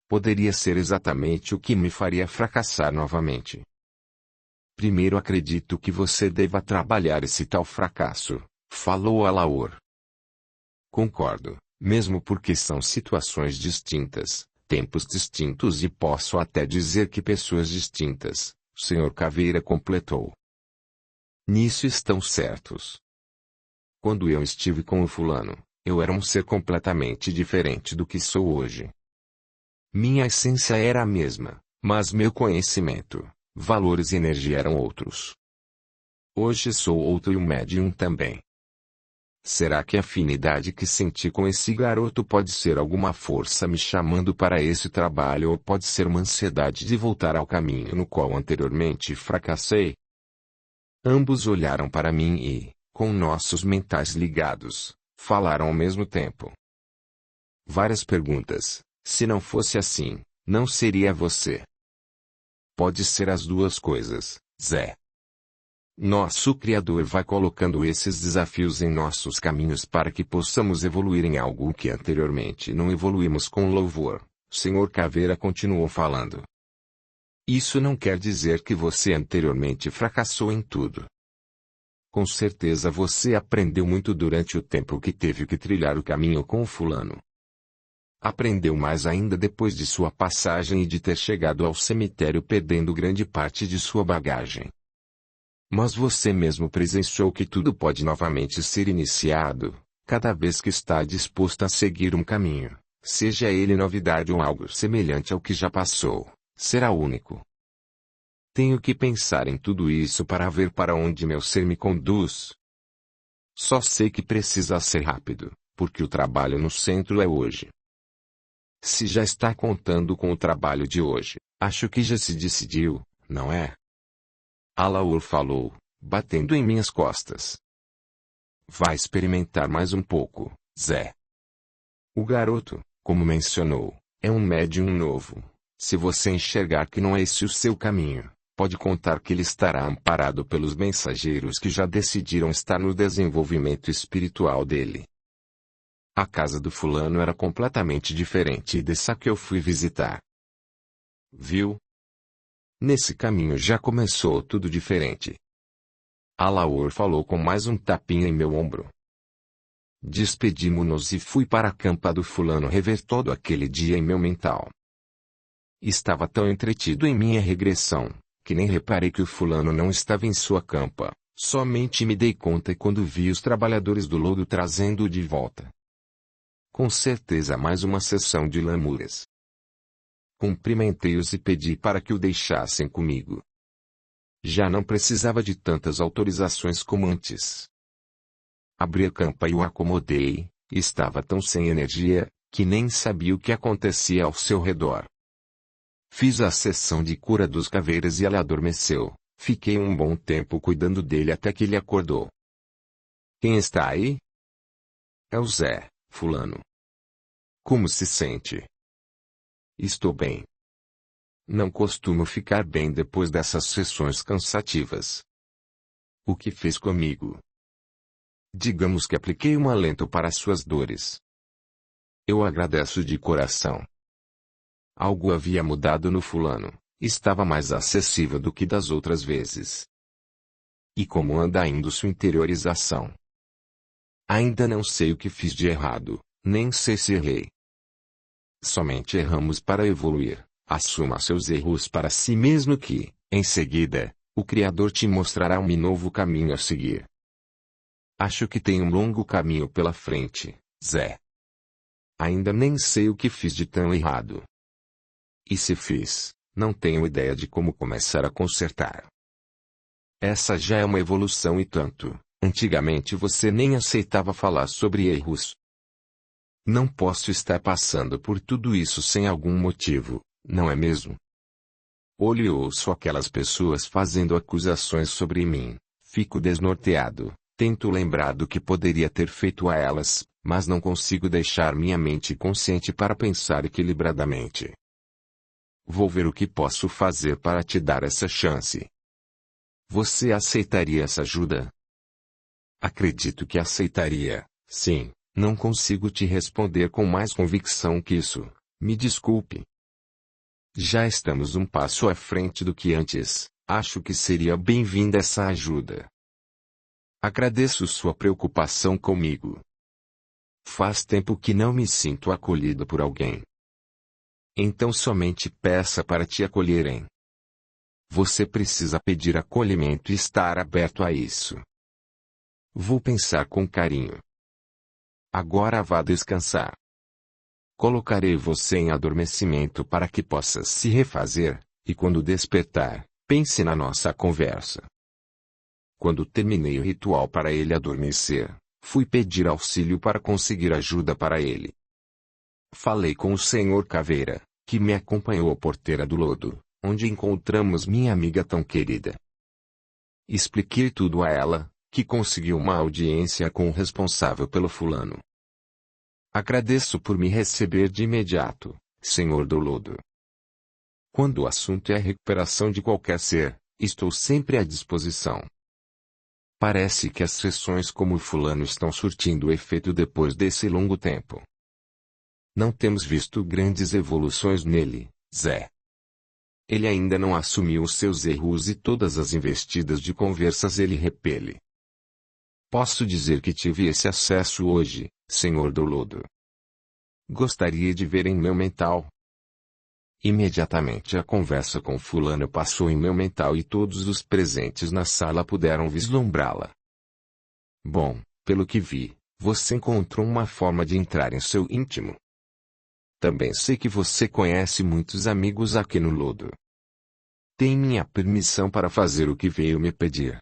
Poderia ser exatamente o que me faria fracassar novamente. Primeiro acredito que você deva trabalhar esse tal fracasso, falou Alaor. Concordo, mesmo porque são situações distintas, tempos distintos e posso até dizer que pessoas distintas, o Sr. Caveira completou. Nisso estão certos. Quando eu estive com o fulano, eu era um ser completamente diferente do que sou hoje. Minha essência era a mesma, mas meu conhecimento, valores e energia eram outros. Hoje sou outro e o médium também. Será que a afinidade que senti com esse garoto pode ser alguma força me chamando para esse trabalho ou pode ser uma ansiedade de voltar ao caminho no qual anteriormente fracassei? Ambos olharam para mim e, com nossos mentais ligados, falaram ao mesmo tempo. Várias perguntas. Se não fosse assim, não seria você. Pode ser as duas coisas, Zé. Nosso Criador vai colocando esses desafios em nossos caminhos para que possamos evoluir em algo que anteriormente não evoluímos com louvor. O Sr. Caveira continuou falando. Isso não quer dizer que você anteriormente fracassou em tudo. Com certeza você aprendeu muito durante o tempo que teve que trilhar o caminho com o fulano. Aprendeu mais ainda depois de sua passagem e de ter chegado ao cemitério perdendo grande parte de sua bagagem. Mas você mesmo presenciou que tudo pode novamente ser iniciado, cada vez que está disposto a seguir um caminho, seja ele novidade ou algo semelhante ao que já passou, será único. Tenho que pensar em tudo isso para ver para onde meu ser me conduz. Só sei que precisa ser rápido, porque o trabalho no centro é hoje. Se já está contando com o trabalho de hoje, acho que já se decidiu, não é? Alaor falou, batendo em minhas costas. Vai experimentar mais um pouco, Zé. O garoto, como mencionou, é um médium novo. Se você enxergar que não é esse o seu caminho, pode contar que ele estará amparado pelos mensageiros que já decidiram estar no desenvolvimento espiritual dele. A casa do fulano era completamente diferente dessa que eu fui visitar. Viu? Nesse caminho já começou tudo diferente. Alaor falou com mais um tapinha em meu ombro. Despedimo-nos e fui para a campa do fulano rever todo aquele dia em meu mental. Estava tão entretido em minha regressão, que nem reparei que o fulano não estava em sua campa, somente me dei conta quando vi os trabalhadores do lodo trazendo-o de volta. Com certeza mais uma sessão de lamúrias. Cumprimentei-os e pedi para que o deixassem comigo. Já não precisava de tantas autorizações como antes. Abri a campa e o acomodei, e estava tão sem energia, que nem sabia o que acontecia ao seu redor. Fiz a sessão de cura dos caveiras e ele adormeceu. Fiquei um bom tempo cuidando dele até que ele acordou. Quem está aí? É o Zé, fulano. Como se sente? Estou bem. Não costumo ficar bem depois dessas sessões cansativas. O que fez comigo? Digamos que apliquei um alento para suas dores. Eu agradeço de coração. Algo havia mudado no fulano, estava mais acessível do que das outras vezes. E como anda indo sua interiorização? Ainda não sei o que fiz de errado, nem sei se errei. Somente erramos para evoluir. Assuma seus erros para si mesmo que, em seguida, o Criador te mostrará um novo caminho a seguir. Acho que tem um longo caminho pela frente, Zé. Ainda nem sei o que fiz de tão errado. E se fiz, não tenho ideia de como começar a consertar. Essa já é uma evolução e tanto. Antigamente você nem aceitava falar sobre erros. Não posso estar passando por tudo isso sem algum motivo, não é mesmo? Olho e ouço aquelas pessoas fazendo acusações sobre mim, fico desnorteado, Tento lembrar do que poderia ter feito a elas, mas não consigo deixar minha mente consciente para pensar equilibradamente. Vou ver o que posso fazer para te dar essa chance. Você aceitaria essa ajuda? Acredito que aceitaria, sim. Não consigo te responder com mais convicção que isso. Me desculpe. Já estamos um passo à frente do que antes. Acho que seria bem-vinda essa ajuda. Agradeço sua preocupação comigo. Faz tempo que não me sinto acolhido por alguém. Então somente peça para te acolherem. Você precisa pedir acolhimento e estar aberto a isso. Vou pensar com carinho. Agora vá descansar. Colocarei você em adormecimento para que possa se refazer, e quando despertar, pense na nossa conversa. Quando terminei o ritual para ele adormecer, fui pedir auxílio para conseguir ajuda para ele. Falei com o Senhor Caveira, que me acompanhou à porteira do lodo, onde encontramos minha amiga tão querida. Expliquei tudo a ela, que conseguiu uma audiência com o responsável pelo fulano. Agradeço por me receber de imediato, Senhor do Lodo. Quando o assunto é a recuperação de qualquer ser, estou sempre à disposição. Parece que as sessões como o fulano estão surtindo efeito depois desse longo tempo. Não temos visto grandes evoluções nele, Zé. Ele ainda não assumiu os seus erros e todas as investidas de conversas ele repele. Posso dizer que tive esse acesso hoje, Senhor do Lodo. Gostaria de ver em meu mental. Imediatamente a conversa com fulano passou em meu mental e todos os presentes na sala puderam vislumbrá-la. Bom, pelo que vi, você encontrou uma forma de entrar em seu íntimo. Também sei que você conhece muitos amigos aqui no Lodo. Tem minha permissão para fazer o que veio me pedir.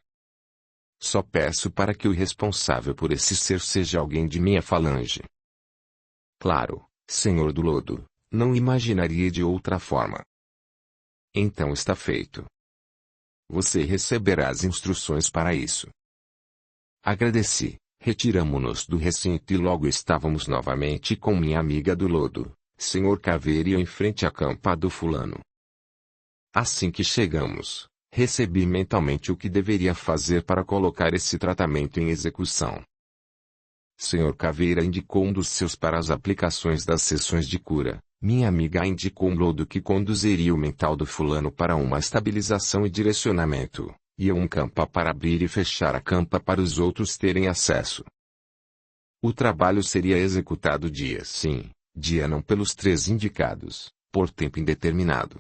Só peço para que o responsável por esse ser seja alguém de minha falange. Claro, Senhor do Lodo, não imaginaria de outra forma. Então está feito. Você receberá as instruções para isso. Agradeci, retiramo-nos do recinto e logo estávamos novamente com minha amiga do Lodo, Senhor Caveira em frente à campa do fulano. Assim que chegamos, recebi mentalmente o que deveria fazer para colocar esse tratamento em execução. Senhor Caveira indicou um dos seus para as aplicações das sessões de cura. Minha amiga indicou um lodo que conduziria o mental do fulano para uma estabilização e direcionamento, e um campa para abrir e fechar a campa para os outros terem acesso. O trabalho seria executado dia sim, dia não pelos 3 indicados, por tempo indeterminado.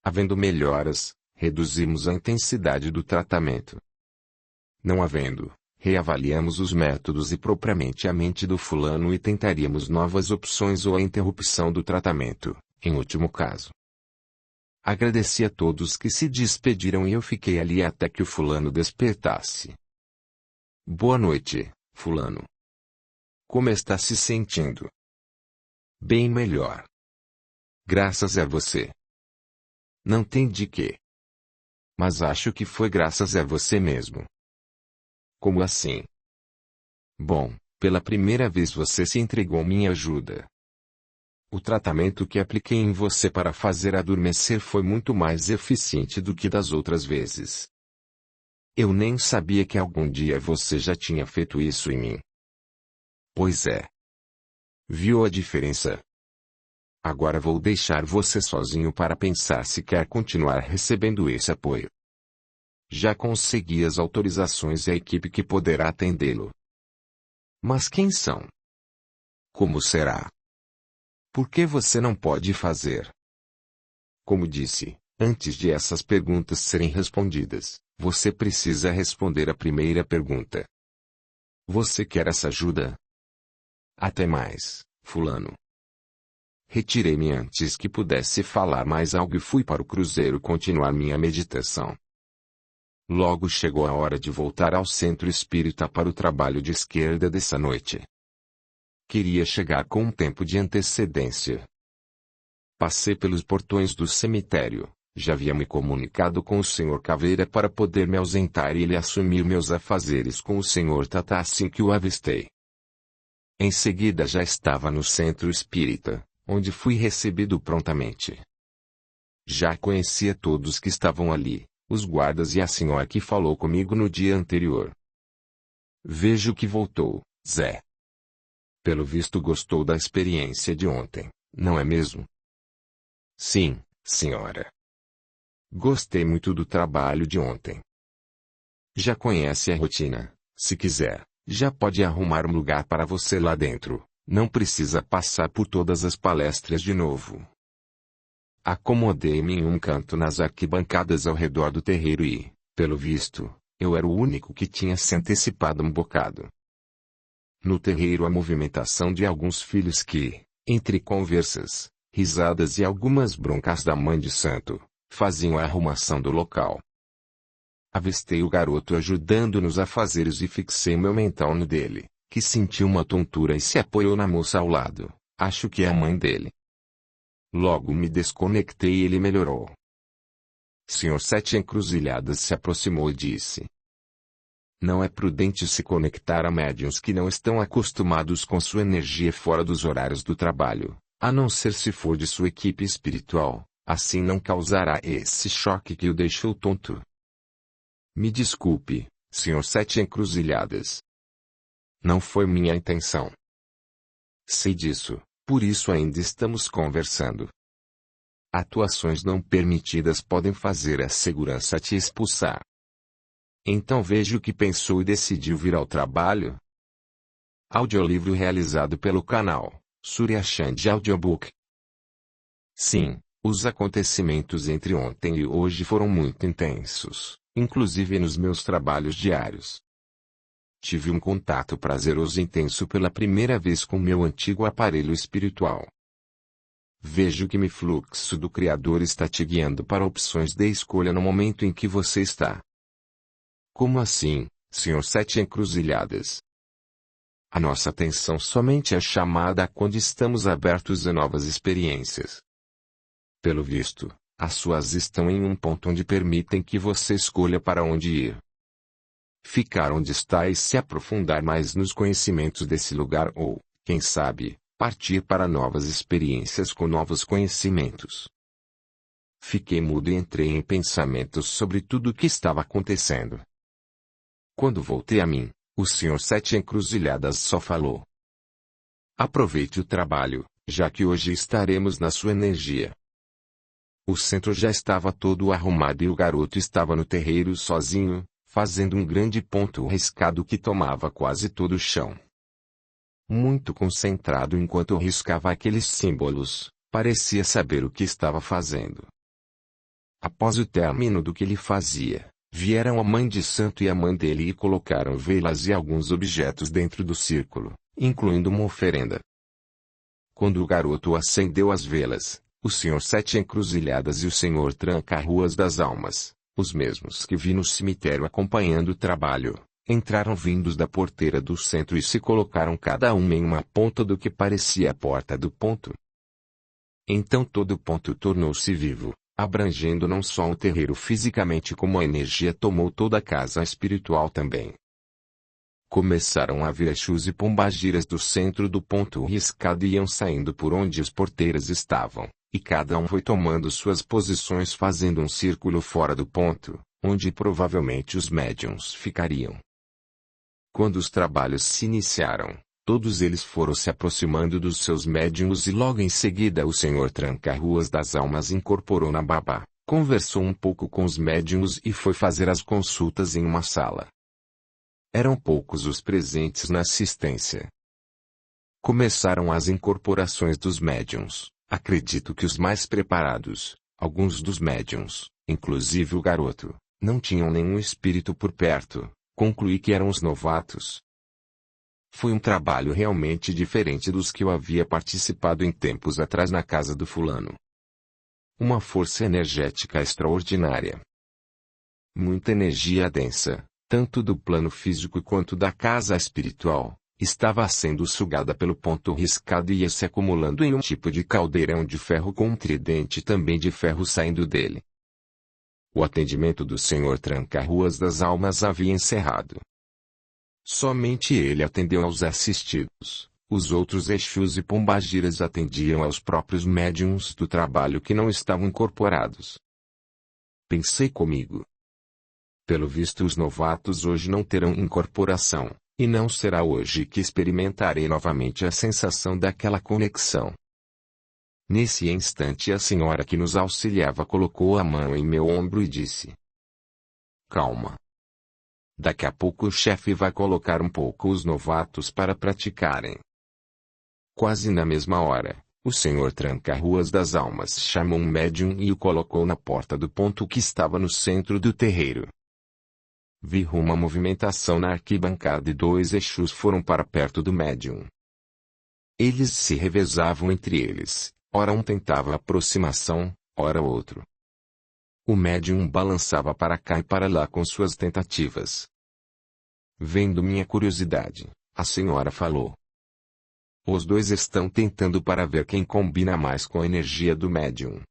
Havendo melhoras, reduzimos a intensidade do tratamento. Não havendo, reavaliamos os métodos e propriamente a mente do fulano e tentaríamos novas opções ou a interrupção do tratamento, em último caso. Agradeci a todos que se despediram e eu fiquei ali até que o fulano despertasse. Boa noite, fulano. Como está se sentindo? Bem melhor. Graças a você. Não tem de quê. Mas acho que foi graças a você mesmo. Como assim? Bom, pela primeira vez você se entregou à minha ajuda. O tratamento que apliquei em você para fazer adormecer foi muito mais eficiente do que das outras vezes. Eu nem sabia que algum dia você já tinha feito isso em mim. Pois é. Viu a diferença? Agora vou deixar você sozinho para pensar se quer continuar recebendo esse apoio. Já consegui as autorizações e a equipe que poderá atendê-lo. Mas quem são? Como será? Por que você não pode fazer? Como disse, antes de essas perguntas serem respondidas, você precisa responder a primeira pergunta. Você quer essa ajuda? Até mais, fulano. Retirei-me antes que pudesse falar mais algo e fui para o cruzeiro continuar minha meditação. Logo chegou a hora de voltar ao centro espírita para o trabalho de esquerda dessa noite. Queria chegar com um tempo de antecedência. Passei pelos portões do cemitério, Já havia me comunicado com o Sr. Caveira para poder me ausentar e ele assumir meus afazeres com o Sr. Tata assim que o avistei. Em seguida já estava no centro espírita, onde fui recebido prontamente. Já conhecia todos que estavam ali, os guardas e a senhora que falou comigo no dia anterior. Vejo que voltou, Zé. Pelo visto gostou da experiência de ontem, não é mesmo? Sim, senhora. Gostei muito do trabalho de ontem. Já conhece a rotina, se quiser, já pode arrumar um lugar para você lá dentro, não precisa passar por todas as palestras de novo. Acomodei-me em um canto nas arquibancadas ao redor do terreiro e, pelo visto, eu era o único que tinha se antecipado um bocado. No terreiro a movimentação de alguns filhos que, entre conversas, risadas e algumas broncas da mãe de santo, faziam a arrumação do local. Avistei o garoto ajudando nos afazeres e fixei meu mental no dele, que sentiu uma tontura e se apoiou na moça ao lado, acho que é a mãe dele. Logo me desconectei e ele melhorou. Sr. Sete Encruzilhadas se aproximou e disse: não é prudente se conectar a médiuns que não estão acostumados com sua energia fora dos horários do trabalho, a não ser se for de sua equipe espiritual, assim não causará esse choque que o deixou tonto. Me desculpe, Sr. Sete Encruzilhadas. Não foi minha intenção. Sei disso, por isso ainda estamos conversando. Atuações não permitidas podem fazer a segurança te expulsar. Então vejo que pensou e decidiu vir ao trabalho. Audiolivro realizado pelo canal Surya Chand Audiobook. Sim, os acontecimentos entre ontem e hoje foram muito intensos, inclusive nos meus trabalhos diários. Tive um contato prazeroso e intenso pela primeira vez com meu antigo aparelho espiritual. Vejo que o fluxo do Criador está te guiando para opções de escolha no momento em que você está. Como assim, Sr. Sete Encruzilhadas? A nossa atenção somente é chamada quando estamos abertos a novas experiências. Pelo visto, as suas estão em um ponto onde permitem que você escolha para onde ir. Ficar onde está e se aprofundar mais nos conhecimentos desse lugar ou, quem sabe, partir para novas experiências com novos conhecimentos. Fiquei mudo e entrei em pensamentos sobre tudo o que estava acontecendo. Quando voltei a mim, o Sr. Sete Encruzilhadas só falou: aproveite o trabalho, já que hoje estaremos na sua energia. O centro já estava todo arrumado e o garoto estava no terreiro sozinho, fazendo um grande ponto riscado que tomava quase todo o chão. Muito concentrado enquanto riscava aqueles símbolos, parecia saber o que estava fazendo. Após o término do que ele fazia, vieram a mãe de santo e a mãe dele e colocaram velas e alguns objetos dentro do círculo, incluindo uma oferenda. Quando o garoto acendeu as velas, o Sr. Sete Encruzilhadas e o Sr. Tranca-Ruas das Almas, os mesmos que vi no cemitério acompanhando o trabalho, entraram vindos da porteira do centro e se colocaram cada um em uma ponta do que parecia a porta do ponto. Então todo o ponto tornou-se vivo, abrangendo não só o terreiro fisicamente como a energia tomou toda a casa espiritual também. Começaram a vir Exus e pombagiras do centro do ponto riscado e iam saindo por onde as porteiras estavam, e cada um foi tomando suas posições fazendo um círculo fora do ponto, onde provavelmente os médiuns ficariam. Quando os trabalhos se iniciaram, todos eles foram se aproximando dos seus médiuns e logo em seguida o Sr. Tranca-Ruas das Almas incorporou na babá, conversou um pouco com os médiuns e foi fazer as consultas em uma sala. Eram poucos os presentes na assistência. Começaram as incorporações dos médiuns, acredito que os mais preparados, alguns dos médiuns, inclusive o garoto, não tinham nenhum espírito por perto, concluí que eram os novatos. Foi um trabalho realmente diferente dos que eu havia participado em tempos atrás na casa do fulano. Uma força energética extraordinária. Muita energia densa, tanto do plano físico quanto da casa espiritual, estava sendo sugada pelo ponto riscado e ia se acumulando em um tipo de caldeirão de ferro com um tridente também de ferro saindo dele. O atendimento do Senhor Tranca-Ruas das Almas havia encerrado. Somente ele atendeu aos assistidos. Os outros Exus e Pombagiras atendiam aos próprios médiuns do trabalho que não estavam incorporados. Pensei comigo. Pelo visto os novatos hoje não terão incorporação, e não será hoje que experimentarei novamente a sensação daquela conexão. Nesse instante a senhora que nos auxiliava colocou a mão em meu ombro e disse: calma. Daqui a pouco o chefe vai colocar um pouco os novatos para praticarem. Quase na mesma hora, o Senhor Tranca-Ruas das Almas chamou um médium e o colocou na porta do ponto que estava no centro do terreiro. Vi uma movimentação na arquibancada e 2 Exus foram para perto do médium. Eles se revezavam entre eles, ora um tentava aproximação, ora outro. O médium balançava para cá e para lá com suas tentativas. Vendo minha curiosidade, a senhora falou: os 2 estão tentando para ver quem combina mais com a energia do médium.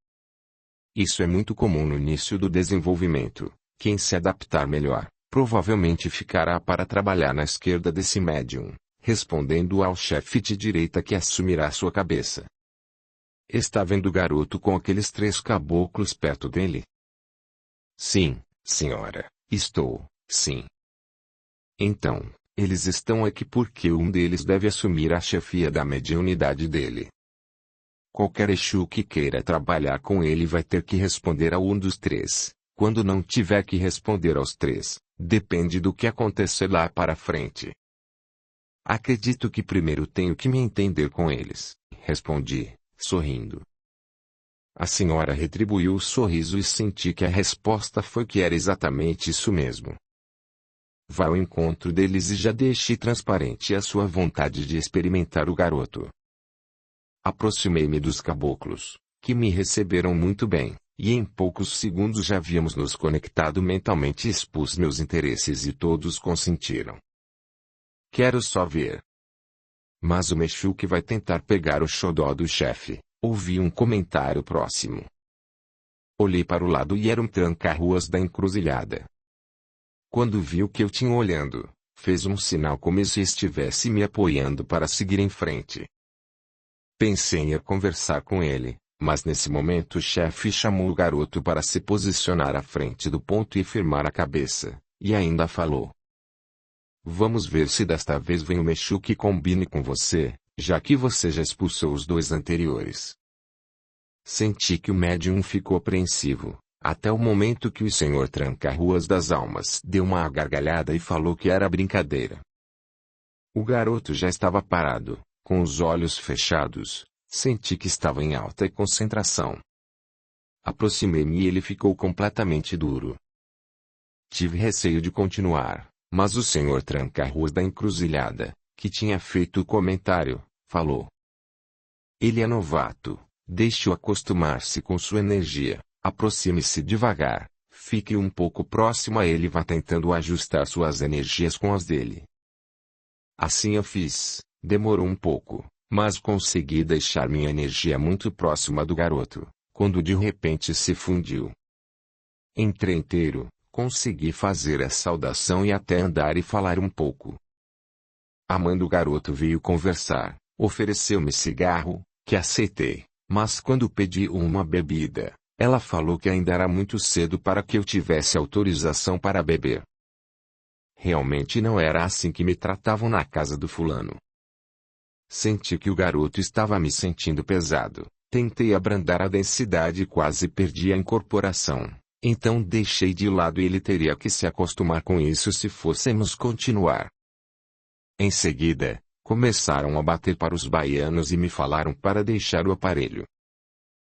Isso é muito comum no início do desenvolvimento. Quem se adaptar melhor, provavelmente ficará para trabalhar na esquerda desse médium, respondendo ao chefe de direita que assumirá sua cabeça. Está vendo o garoto com aqueles 3 caboclos perto dele? Sim, senhora, estou, sim. Então, eles estão aqui porque um deles deve assumir a chefia da mediunidade dele. Qualquer Exu que queira trabalhar com ele vai ter que responder a um dos 3. Quando não tiver que responder aos 3, depende do que acontecer lá para frente. Acredito que primeiro tenho que me entender com eles, respondi, sorrindo. A senhora retribuiu o sorriso e senti que a resposta foi que era exatamente isso mesmo. Vá ao encontro deles e já deixe transparente a sua vontade de experimentar o garoto. Aproximei-me dos caboclos, que me receberam muito bem, e em poucos segundos já havíamos nos conectado mentalmente e expus meus interesses e todos consentiram. Quero só ver. Mas o Exu que vai tentar pegar o xodó do chefe, ouvi um comentário próximo. Olhei para o lado e era um tranca-ruas da encruzilhada. Quando viu que eu tinha olhando, fez um sinal como se estivesse me apoiando para seguir em frente. Pensei em ir conversar com ele, mas nesse momento o chefe chamou o garoto para se posicionar à frente do ponto e firmar a cabeça, e ainda falou: vamos ver se desta vez vem um Exu que combine com você, já que você já expulsou os 2 anteriores. Senti que o médium ficou apreensivo, até o momento que o Senhor Tranca-Ruas das Almas deu uma gargalhada e falou que era brincadeira. O garoto já estava parado, com os olhos fechados, senti que estava em alta concentração. Aproximei-me e ele ficou completamente duro. Tive receio de continuar, mas o Senhor Tranca-Ruas da encruzilhada, que tinha feito o comentário, falou: ele é novato, deixe-o acostumar-se com sua energia. Aproxime-se devagar, fique um pouco próximo a ele e vá tentando ajustar suas energias com as dele. Assim eu fiz, demorou um pouco, mas consegui deixar minha energia muito próxima do garoto, quando de repente se fundiu. Entrei inteiro, consegui fazer a saudação e até andar e falar um pouco. A mãe do garoto veio conversar, ofereceu-me cigarro, que aceitei, mas quando pedi uma bebida, ela falou que ainda era muito cedo para que eu tivesse autorização para beber. Realmente não era assim que me tratavam na casa do fulano. Senti que o garoto estava me sentindo pesado, tentei abrandar a densidade e quase perdi a incorporação, então deixei de lado e ele teria que se acostumar com isso se fôssemos continuar. Em seguida, começaram a bater para os baianos e me falaram para deixar o aparelho.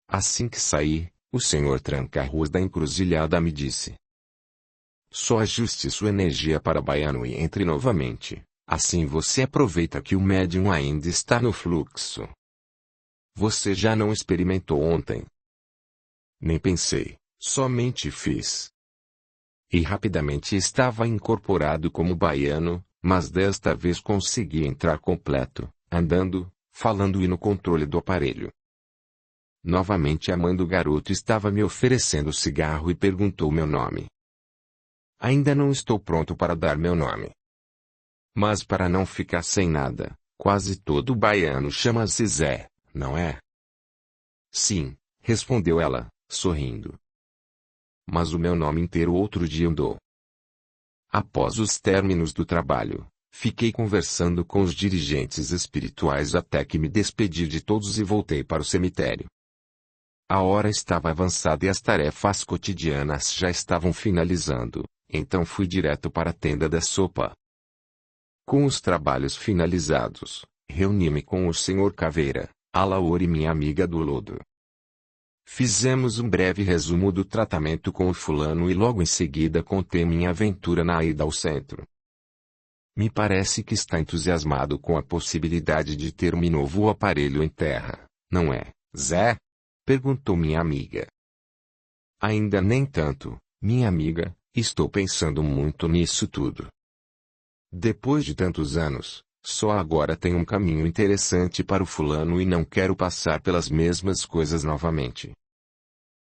Assim que saí, o Senhor Tranca-Ruas da encruzilhada me disse: só ajuste sua energia para baiano e entre novamente, assim você aproveita que o médium ainda está no fluxo. Você já não experimentou ontem? Nem pensei, somente fiz. E rapidamente estava incorporado como baiano, mas desta vez consegui entrar completo, andando, falando e no controle do aparelho. Novamente a mãe do garoto estava me oferecendo cigarro e perguntou meu nome. Ainda não estou pronto para dar meu nome. Mas para não ficar sem nada, quase todo baiano chama-se Zé, não é? Sim, respondeu ela, sorrindo. Mas o meu nome inteiro outro dia mudou. Após os términos do trabalho, fiquei conversando com os dirigentes espirituais até que me despedi de todos e voltei para o cemitério. A hora estava avançada e as tarefas cotidianas já estavam finalizando, então fui direto para a tenda da sopa. Com os trabalhos finalizados, reuni-me com o Sr. Caveira, Alaor e minha amiga do lodo. Fizemos um breve resumo do tratamento com o fulano e logo em seguida contei minha aventura na ida ao centro. Me parece que está entusiasmado com a possibilidade de ter um novo aparelho em terra, não é, Zé? Perguntou minha amiga. Ainda nem tanto, minha amiga, estou pensando muito nisso tudo. Depois de tantos anos, só agora tenho um caminho interessante para o fulano e não quero passar pelas mesmas coisas novamente.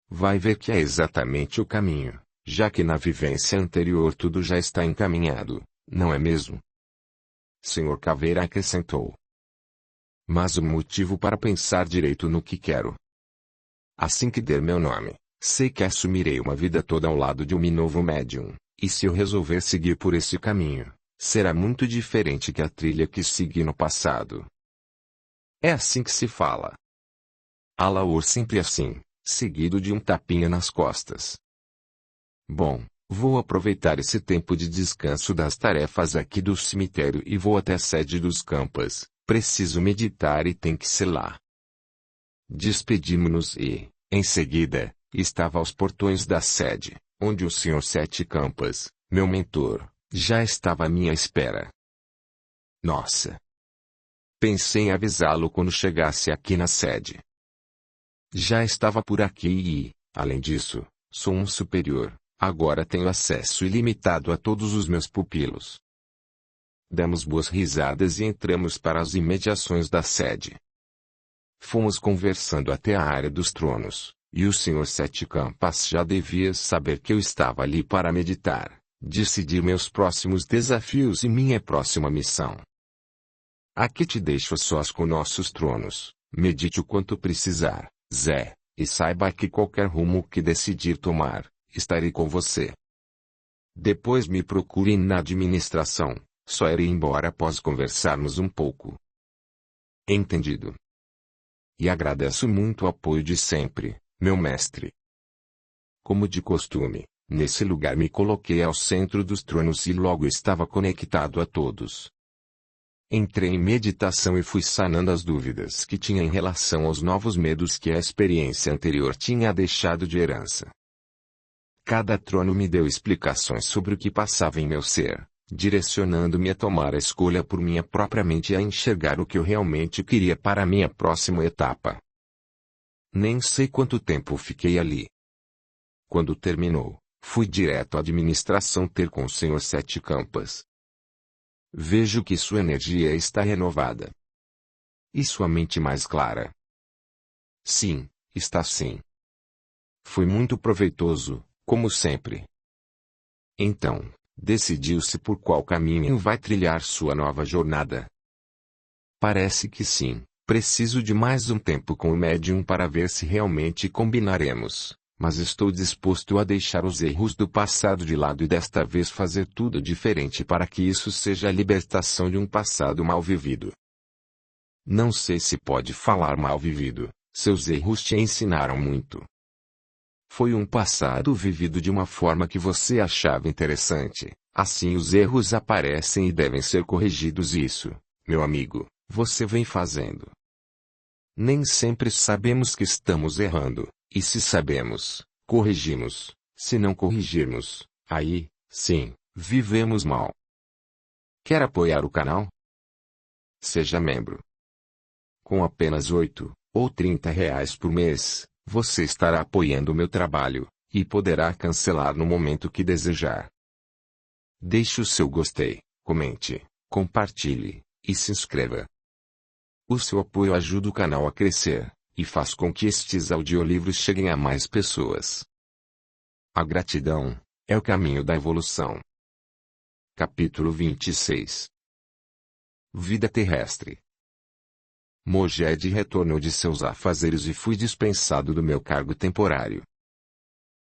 Vai ver que é exatamente o caminho, já que na vivência anterior tudo já está encaminhado, não é mesmo? Sr. Caveira acrescentou. Mas o motivo para pensar direito no que quero. Assim que der meu nome, sei que assumirei uma vida toda ao lado de um novo médium, e se eu resolver seguir por esse caminho, será muito diferente que a trilha que segui no passado. É assim que se fala. Alaor sempre assim, seguido de um tapinha nas costas. Bom, vou aproveitar esse tempo de descanso das tarefas aqui do cemitério e vou até a sede dos Campas. Preciso meditar e tem que ser lá. Despedimos-nos e, em seguida, estava aos portões da sede, onde o Sr. Sete Campas, meu mentor, já estava à minha espera. Nossa! Pensei em avisá-lo quando chegasse aqui na sede. Já estava por aqui e, além disso, sou um superior, agora tenho acesso ilimitado a todos os meus pupilos. Demos boas risadas e entramos para as imediações da sede. Fomos conversando até a área dos tronos, e o Sr. Sete Campas já devia saber que eu estava ali para meditar, decidir meus próximos desafios e minha próxima missão. Aqui te deixo a sós com nossos tronos, medite o quanto precisar, Zé, e saiba que qualquer rumo que decidir tomar, estarei com você. Depois me procure na administração, só irei embora após conversarmos um pouco. Entendido. E agradeço muito o apoio de sempre, meu mestre. Como de costume, nesse lugar me coloquei ao centro dos tronos e logo estava conectado a todos. Entrei em meditação e fui sanando as dúvidas que tinha em relação aos novos medos que a experiência anterior tinha deixado de herança. Cada trono me deu explicações sobre o que passava em meu ser, direcionando-me a tomar a escolha por minha própria mente e a enxergar o que eu realmente queria para a minha próxima etapa. Nem sei quanto tempo fiquei ali. Quando terminou, fui direto à administração ter com o Sr. Sete Campas. Vejo que sua energia está renovada. E sua mente mais clara. Sim, está sim. Foi muito proveitoso, como sempre. Então, decidiu-se por qual caminho vai trilhar sua nova jornada? Parece que sim, preciso de mais um tempo com o médium para ver se realmente combinaremos, mas estou disposto a deixar os erros do passado de lado e desta vez fazer tudo diferente para que isso seja a libertação de um passado mal vivido. Não sei se pode falar mal vivido, seus erros te ensinaram muito. Foi um passado vivido de uma forma que você achava interessante, assim os erros aparecem e devem ser corrigidos. Isso, meu amigo, você vem fazendo. Nem sempre sabemos que estamos errando, e se sabemos, corrigimos. Se não corrigirmos, aí, sim, vivemos mal. Quer apoiar o canal? Seja membro. Com apenas 8 ou 30 reais por mês, você estará apoiando o meu trabalho, e poderá cancelar no momento que desejar. Deixe o seu gostei, comente, compartilhe, e se inscreva. O seu apoio ajuda o canal a crescer, e faz com que estes audiolivros cheguem a mais pessoas. A gratidão é o caminho da evolução. Capítulo 26. Vida terrestre. Mojed retornou de seus afazeres e fui dispensado do meu cargo temporário.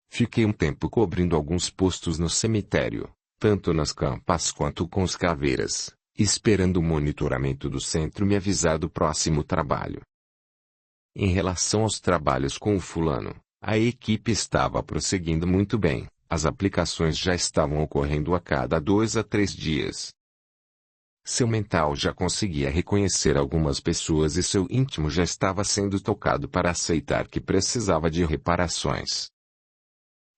Fiquei um tempo cobrindo alguns postos no cemitério, tanto nas campas quanto com os caveiras, esperando o monitoramento do centro me avisar do próximo trabalho. Em relação aos trabalhos com o fulano, a equipe estava prosseguindo muito bem, as aplicações já estavam ocorrendo a cada 2 a 3 dias. Seu mental já conseguia reconhecer algumas pessoas e seu íntimo já estava sendo tocado para aceitar que precisava de reparações.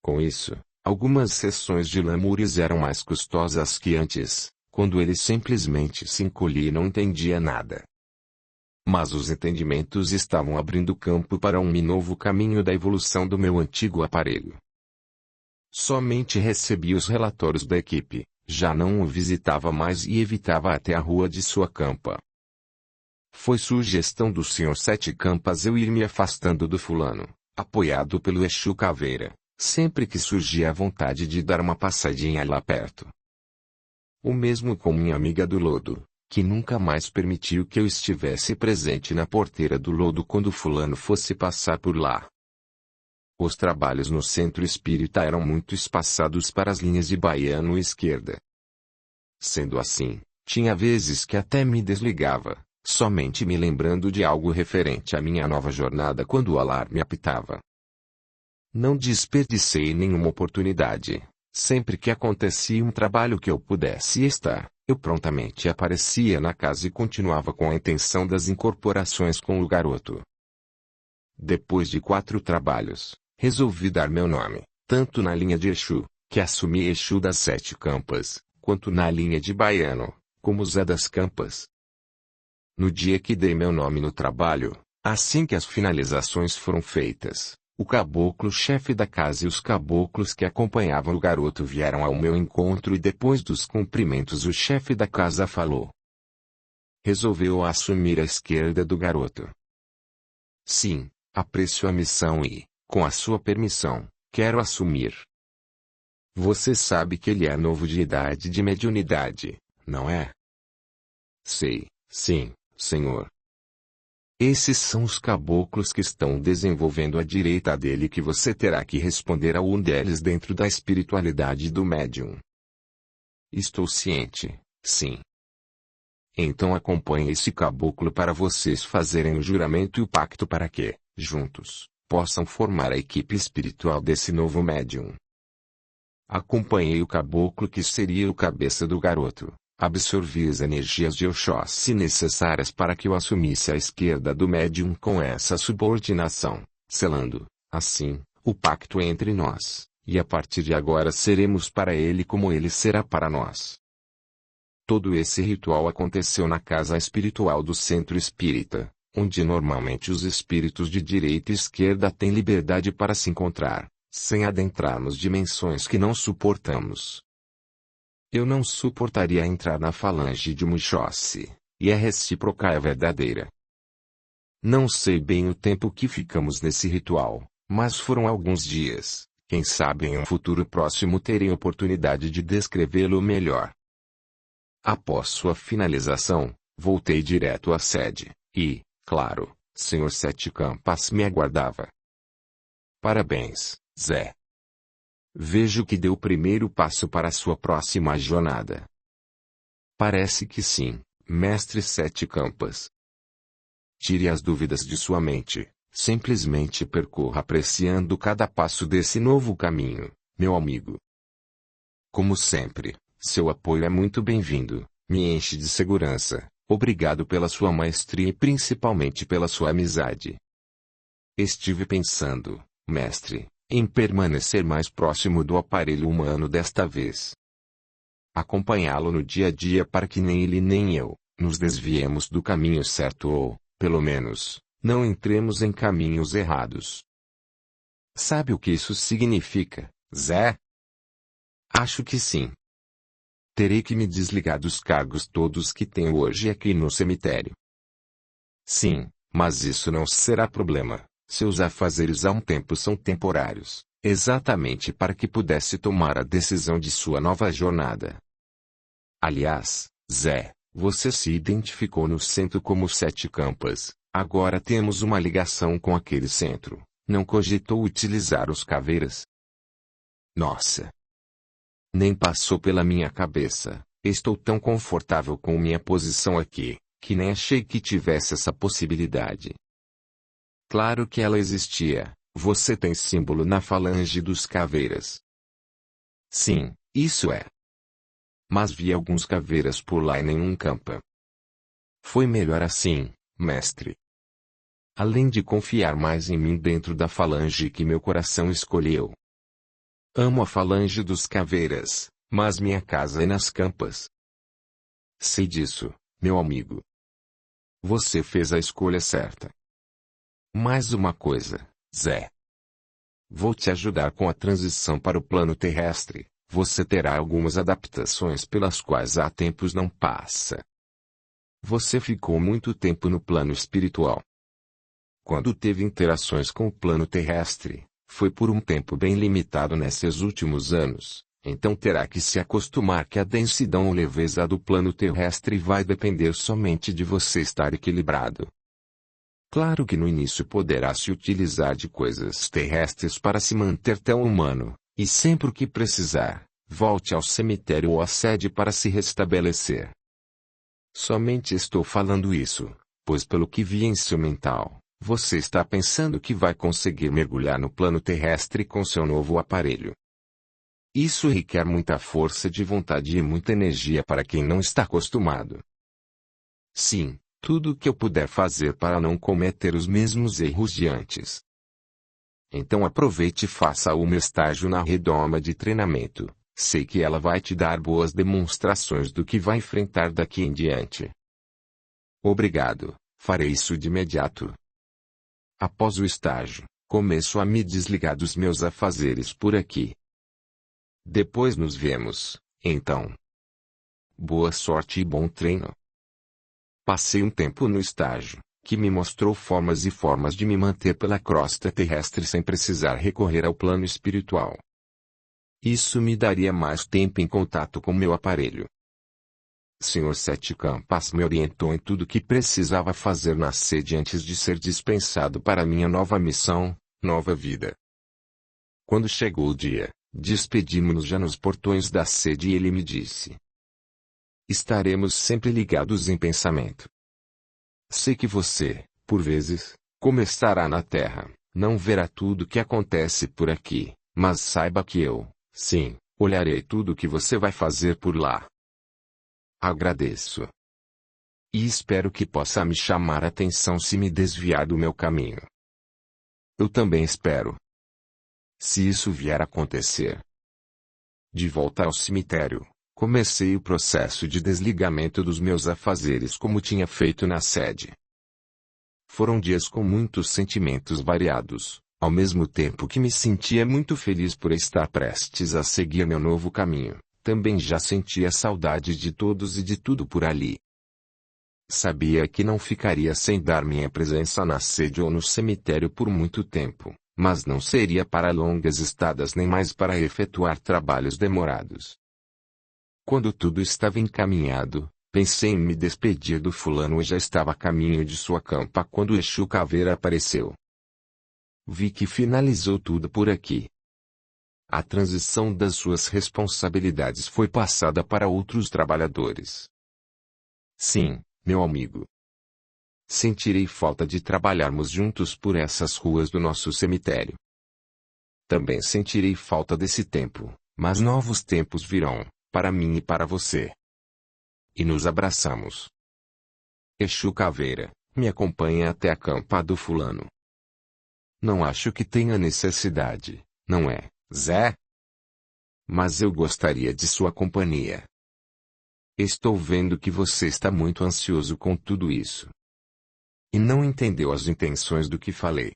Com isso, algumas sessões de lemures eram mais custosas que antes, quando ele simplesmente se encolhia e não entendia nada. Mas os entendimentos estavam abrindo campo para um novo caminho da evolução do meu antigo aparelho. Somente recebia os relatórios da equipe, já não o visitava mais e evitava até a rua de sua campa. Foi sugestão do Sr. Sete Campas eu ir me afastando do fulano, apoiado pelo Exu Caveira, sempre que surgia a vontade de dar uma passadinha lá perto. O mesmo com minha amiga do lodo, que nunca mais permitiu que eu estivesse presente na porteira do lodo quando fulano fosse passar por lá. Os trabalhos no centro espírita eram muito espaçados para as linhas de baiano e esquerda. Sendo assim, tinha vezes que até me desligava, somente me lembrando de algo referente à minha nova jornada quando o alarme apitava. Não desperdicei nenhuma oportunidade. Sempre que acontecia um trabalho que eu pudesse estar, eu prontamente aparecia na casa e continuava com a intenção das incorporações com o garoto. Depois de 4 trabalhos, resolvi dar meu nome, tanto na linha de Exu, que assumi Exu das 7 Campas, quanto na linha de Baiano, como Zé das Campas. No dia que dei meu nome no trabalho, assim que as finalizações foram feitas, o caboclo-chefe da casa e os caboclos que acompanhavam o garoto vieram ao meu encontro e depois dos cumprimentos o chefe da casa falou. Resolveu assumir a esquerda do garoto. Sim, aprecio a missão e, com a sua permissão, quero assumir. Você sabe que ele é novo de idade de mediunidade, não é? Sei, sim, senhor. Esses são os caboclos que estão desenvolvendo à direita dele que você terá que responder a um deles dentro da espiritualidade do médium. Estou ciente, sim. Então acompanhe esse caboclo para vocês fazerem o juramento e o pacto para que, juntos, possam formar a equipe espiritual desse novo médium. Acompanhei o caboclo que seria o cabeça do garoto. Absorvi as energias de Oxóssi necessárias para que eu assumisse a esquerda do médium com essa subordinação, selando, assim, o pacto entre nós, e a partir de agora seremos para ele como ele será para nós. Todo esse ritual aconteceu na casa espiritual do Centro Espírita, onde normalmente os espíritos de direita e esquerda têm liberdade para se encontrar, sem adentrarmos dimensões que não suportamos. Eu não suportaria entrar na falange de Muxóssi, e a recíproca é verdadeira. Não sei bem o tempo que ficamos nesse ritual, mas foram alguns dias. Quem sabe em um futuro próximo terei oportunidade de descrevê-lo melhor. Após sua finalização, voltei direto à sede, e, claro, Sr. Sete Campas me aguardava. Parabéns, Zé. Vejo que deu o primeiro passo para sua próxima jornada. Parece que sim, mestre Sete Campas. Tire as dúvidas de sua mente, simplesmente percorra apreciando cada passo desse novo caminho, meu amigo. Como sempre, seu apoio é muito bem-vindo, me enche de segurança, obrigado pela sua maestria e principalmente pela sua amizade. Estive pensando, mestre, em permanecer mais próximo do aparelho humano desta vez. Acompanhá-lo no dia a dia para que nem ele nem eu, nos desviemos do caminho certo ou, pelo menos, não entremos em caminhos errados. Sabe o que isso significa, Zé? Acho que sim. Terei que me desligar dos cargos todos que tenho hoje aqui no cemitério. Sim, Mas isso não será problema. Seus afazeres há um tempo são temporários, exatamente para que pudesse tomar a decisão de sua nova jornada. Aliás, Zé, você se identificou no centro como Sete Campas. Agora temos uma ligação com aquele centro. Não cogitou utilizar os caveiras? Nossa! Nem passou pela minha cabeça. Estou tão confortável com minha posição aqui, que nem achei que tivesse essa possibilidade. Claro que ela existia. Você tem símbolo na falange dos caveiras. Sim, isso é. Mas vi alguns caveiras por lá e nenhum campa. Foi melhor assim, mestre. Além de confiar mais em mim dentro da falange que meu coração escolheu. Amo a falange dos caveiras, mas minha casa é nas campas. Sei disso, meu amigo. Você fez a escolha certa. Mais uma coisa, Zé. Vou te ajudar com a transição para o plano terrestre. Você terá algumas adaptações pelas quais há tempos não passa. Você ficou muito tempo no plano espiritual. Quando teve interações com o plano terrestre, foi por um tempo bem limitado nesses últimos anos, então terá que se acostumar que a densidão ou leveza do plano terrestre vai depender somente de você estar equilibrado. Claro que no início poderá se utilizar de coisas terrestres para se manter tão humano, e sempre que precisar, volte ao cemitério ou à sede para se restabelecer. Somente estou falando isso, pois pelo que vi em seu mental, você está pensando que vai conseguir mergulhar no plano terrestre com seu novo aparelho. Isso requer muita força de vontade e muita energia para quem não está acostumado. Sim, tudo o que eu puder fazer para não cometer os mesmos erros de antes. Então aproveite e faça o meu estágio na redoma de treinamento. Sei que ela vai te dar boas demonstrações do que vai enfrentar daqui em diante. Obrigado, farei isso de imediato. Após o estágio, começo a me desligar dos meus afazeres por aqui. Depois nos vemos, então. Boa sorte e bom treino. Passei um tempo no estágio, que me mostrou formas e formas de me manter pela crosta terrestre sem precisar recorrer ao plano espiritual. Isso me daria mais tempo em contato com meu aparelho. Sr. Sete Campas me orientou em tudo o que precisava fazer na sede antes de ser dispensado para minha nova missão, nova vida. Quando chegou o dia, despedimos-nos já nos portões da sede e ele me disse: estaremos sempre ligados em pensamento. Sei que você, por vezes, como estará na Terra, não verá tudo o que acontece por aqui, mas saiba que eu, sim, olharei tudo o que você vai fazer por lá. Agradeço. E espero que possa me chamar a atenção se me desviar do meu caminho. Eu também espero. Se isso vier a acontecer. De volta ao cemitério, comecei o processo de desligamento dos meus afazeres como tinha feito na sede. Foram dias com muitos sentimentos variados, ao mesmo tempo que me sentia muito feliz por estar prestes a seguir meu novo caminho. Também já sentia saudade de todos e de tudo por ali. Sabia que não ficaria sem dar minha presença na sede ou no cemitério por muito tempo, mas não seria para longas estadas nem mais para efetuar trabalhos demorados. Quando tudo estava encaminhado, pensei em me despedir do fulano e já estava a caminho de sua campa quando Exu Caveira apareceu. Vi que finalizou tudo por aqui. A transição das suas responsabilidades foi passada para outros trabalhadores. Sim, meu amigo. Sentirei falta de trabalharmos juntos por essas ruas do nosso cemitério. Também sentirei falta desse tempo, mas novos tempos virão, para mim e para você. E nos abraçamos. Exu Caveira, me acompanha até a campa do fulano. Não acho que tenha necessidade, não é, Zé? Mas eu gostaria de sua companhia. Estou vendo que você está muito ansioso com tudo isso. E não entendeu as intenções do que falei.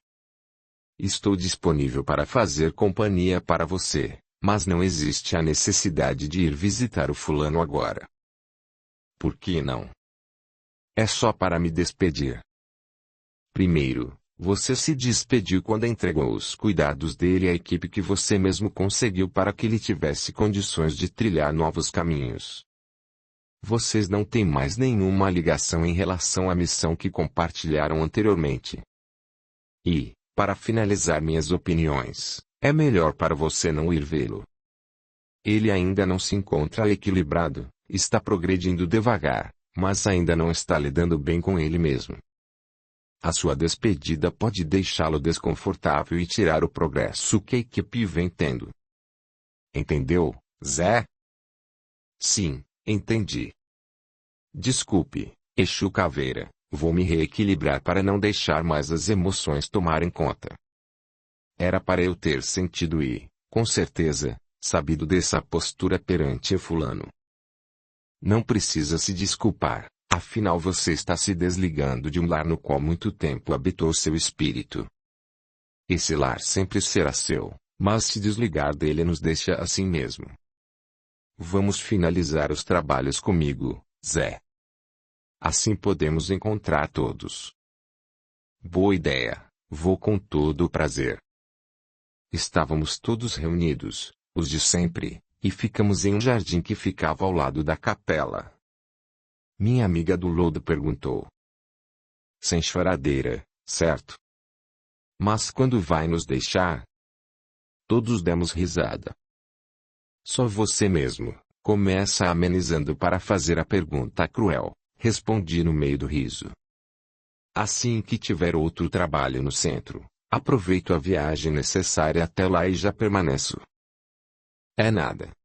Estou disponível para fazer companhia para você, mas não existe a necessidade de ir visitar o fulano agora. Por que não? É só para me despedir. Primeiro, você se despediu quando entregou os cuidados dele à equipe que você mesmo conseguiu para que ele tivesse condições de trilhar novos caminhos. Vocês não têm mais nenhuma ligação em relação à missão que compartilharam anteriormente. E, para finalizar minhas opiniões, é melhor para você não ir vê-lo. Ele ainda não se encontra equilibrado, está progredindo devagar, mas ainda não está lidando bem com ele mesmo. A sua despedida pode deixá-lo desconfortável e tirar o progresso que a equipe vem tendo. Entendeu, Zé? Sim, entendi. Desculpe, Exu Caveira, vou me reequilibrar para não deixar mais as emoções tomarem conta. Era para eu ter sentido e, com certeza, sabido dessa postura perante fulano. Não precisa se desculpar, afinal você está se desligando de um lar no qual muito tempo habitou seu espírito. Esse lar sempre será seu, mas se desligar dele nos deixa assim mesmo. Vamos finalizar os trabalhos comigo, Zé. Assim podemos encontrar todos. Boa ideia, vou com todo o prazer. Estávamos todos reunidos, os de sempre, e ficamos em um jardim que ficava ao lado da capela. Minha amiga do lodo perguntou. Sem choradeira, certo? Mas quando vai nos deixar? Todos demos risada. Só você mesmo, começa amenizando para fazer a pergunta cruel, respondi no meio do riso. Assim que tiver outro trabalho no centro, aproveito a viagem necessária até lá e já permaneço. É nada.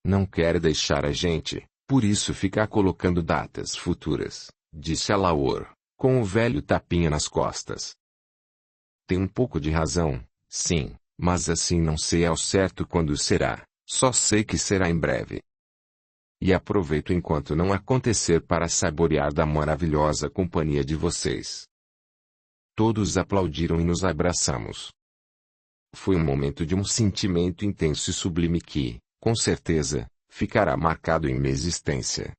Não quer deixar a gente, por isso ficar colocando datas futuras, disse a Laor, com o velho tapinha nas costas. Tem um pouco de razão, sim, mas assim não sei ao certo quando será, só sei que será em breve. E aproveito enquanto não acontecer para saborear da maravilhosa companhia de vocês. Todos aplaudiram e nos abraçamos. Foi um momento de um sentimento intenso e sublime que, com certeza, ficará marcado em minha existência.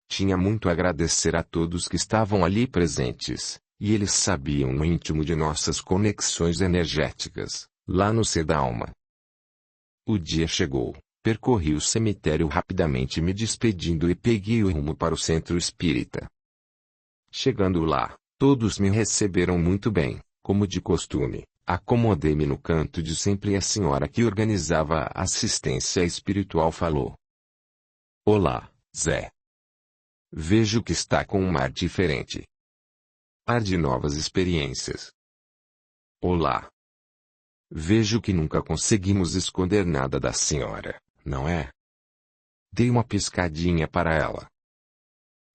Tinha muito a agradecer a todos que estavam ali presentes, e eles sabiam no íntimo de nossas conexões energéticas, lá no ser da alma. O dia chegou, percorri o cemitério rapidamente me despedindo e peguei o rumo para o centro espírita. Chegando lá, todos me receberam muito bem, como de costume. Acomodei-me no canto de sempre e a senhora que organizava a assistência espiritual falou. Olá, Zé. Vejo que está com um ar diferente. Ar de novas experiências. Olá. Vejo que nunca conseguimos esconder nada da senhora, não é? Dei uma piscadinha para ela.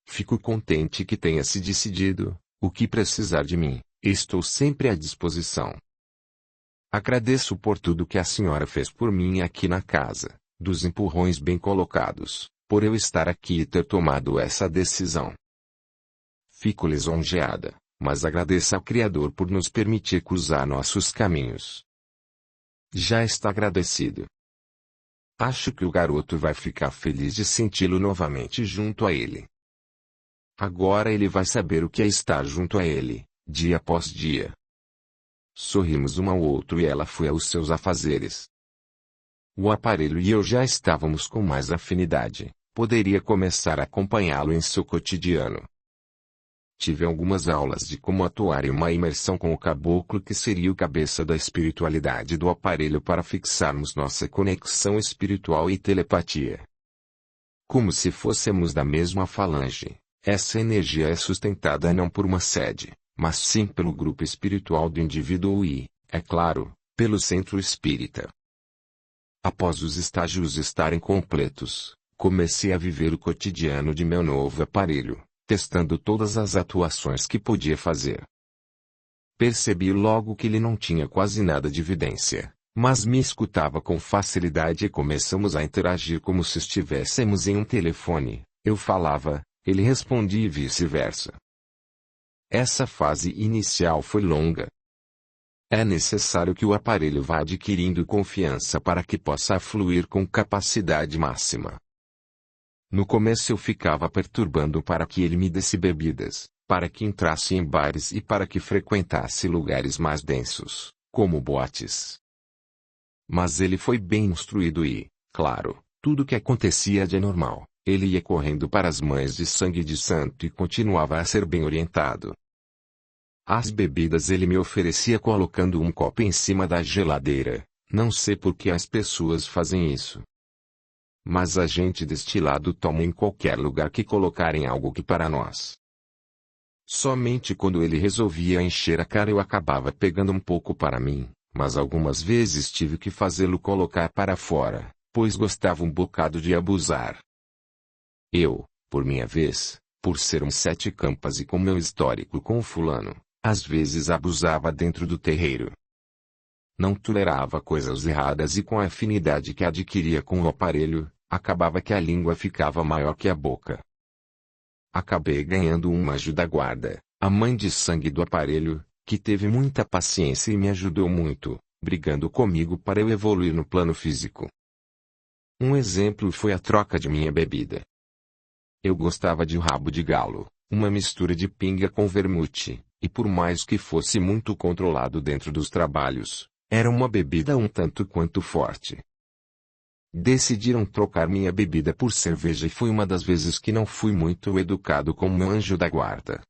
Fico contente que tenha se decidido, o que precisar de mim, estou sempre à disposição. Agradeço por tudo que a senhora fez por mim aqui na casa, dos empurrões bem colocados, por eu estar aqui e ter tomado essa decisão. Fico lisonjeada, mas agradeço ao Criador por nos permitir cruzar nossos caminhos. Já está agradecido. Acho que o garoto vai ficar feliz de senti-lo novamente junto a ele. Agora ele vai saber o que é estar junto a ele, dia após dia. Sorrimos um ao outro e ela foi aos seus afazeres. O aparelho e eu já estávamos com mais afinidade, poderia começar a acompanhá-lo em seu cotidiano. Tive algumas aulas de como atuar em uma imersão com o caboclo que seria o cabeça da espiritualidade do aparelho para fixarmos nossa conexão espiritual e telepatia. Como se fôssemos da mesma falange, essa energia é sustentada não por uma sede, mas sim pelo grupo espiritual do indivíduo e, é claro, pelo centro espírita. Após os estágios estarem completos, comecei a viver o cotidiano de meu novo aparelho, testando todas as atuações que podia fazer. Percebi logo que ele não tinha quase nada de evidência, mas me escutava com facilidade e começamos a interagir como se estivéssemos em um telefone, eu falava, ele respondia e vice-versa. Essa fase inicial foi longa. É necessário que o aparelho vá adquirindo confiança para que possa fluir com capacidade máxima. No começo eu ficava perturbando para que ele me desse bebidas, para que entrasse em bares e para que frequentasse lugares mais densos, como boates. Mas ele foi bem instruído e, claro, tudo que acontecia de anormal, ele ia correndo para as mães de sangue de santo e continuava a ser bem orientado. As bebidas ele me oferecia colocando um copo em cima da geladeira. Não sei por que as pessoas fazem isso. Mas a gente deste lado toma em qualquer lugar que colocarem algo que para nós. Somente quando ele resolvia encher a cara eu acabava pegando um pouco para mim, mas algumas vezes tive que fazê-lo colocar para fora, pois gostava um bocado de abusar. Eu, por minha vez, por ser um sete campas e com meu histórico com o fulano, às vezes abusava dentro do terreiro. Não tolerava coisas erradas e com a afinidade que adquiria com o aparelho, acabava que a língua ficava maior que a boca. Acabei ganhando uma ajuda-guarda, a mãe de sangue do aparelho, que teve muita paciência e me ajudou muito, brigando comigo para eu evoluir no plano físico. Um exemplo foi a troca de minha bebida. Eu gostava de rabo de galo, uma mistura de pinga com vermute, e por mais que fosse muito controlado dentro dos trabalhos, era uma bebida um tanto quanto forte. Decidiram trocar minha bebida por cerveja e foi uma das vezes que não fui muito educado com meu anjo da guarda.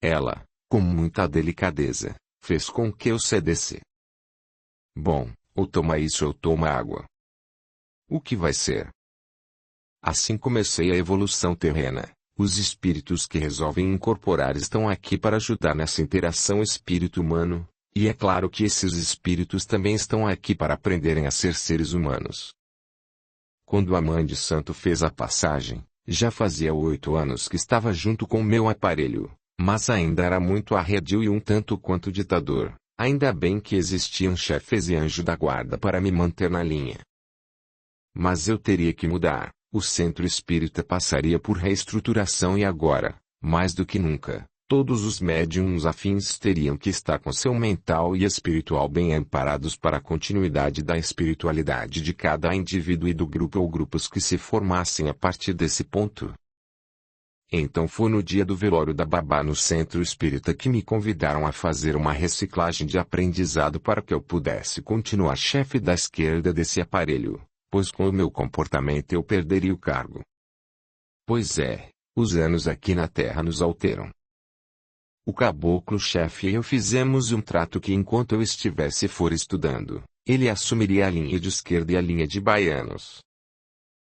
Ela, com muita delicadeza, fez com que eu cedesse. Bom, ou toma isso ou toma água. O que vai ser? Assim comecei a evolução terrena. Os espíritos que resolvem incorporar estão aqui para ajudar nessa interação espírito-humano, e é claro que esses espíritos também estão aqui para aprenderem a ser seres humanos. Quando a mãe de santo fez a passagem, já fazia 8 anos que estava junto com meu aparelho, mas ainda era muito arredio e um tanto quanto ditador. Ainda bem que existiam chefes e anjo da guarda para me manter na linha. Mas eu teria que mudar. O centro espírita passaria por reestruturação e agora, mais do que nunca, todos os médiums afins teriam que estar com seu mental e espiritual bem amparados para a continuidade da espiritualidade de cada indivíduo e do grupo ou grupos que se formassem a partir desse ponto. Então foi no dia do velório da babá no centro espírita que me convidaram a fazer uma reciclagem de aprendizado para que eu pudesse continuar chefe da esquerda desse aparelho. Pois com o meu comportamento eu perderia o cargo. Pois é, os anos aqui na Terra nos alteram. O caboclo-chefe e eu fizemos um trato que enquanto eu estivesse fora estudando, ele assumiria a linha de esquerda e a linha de baianos.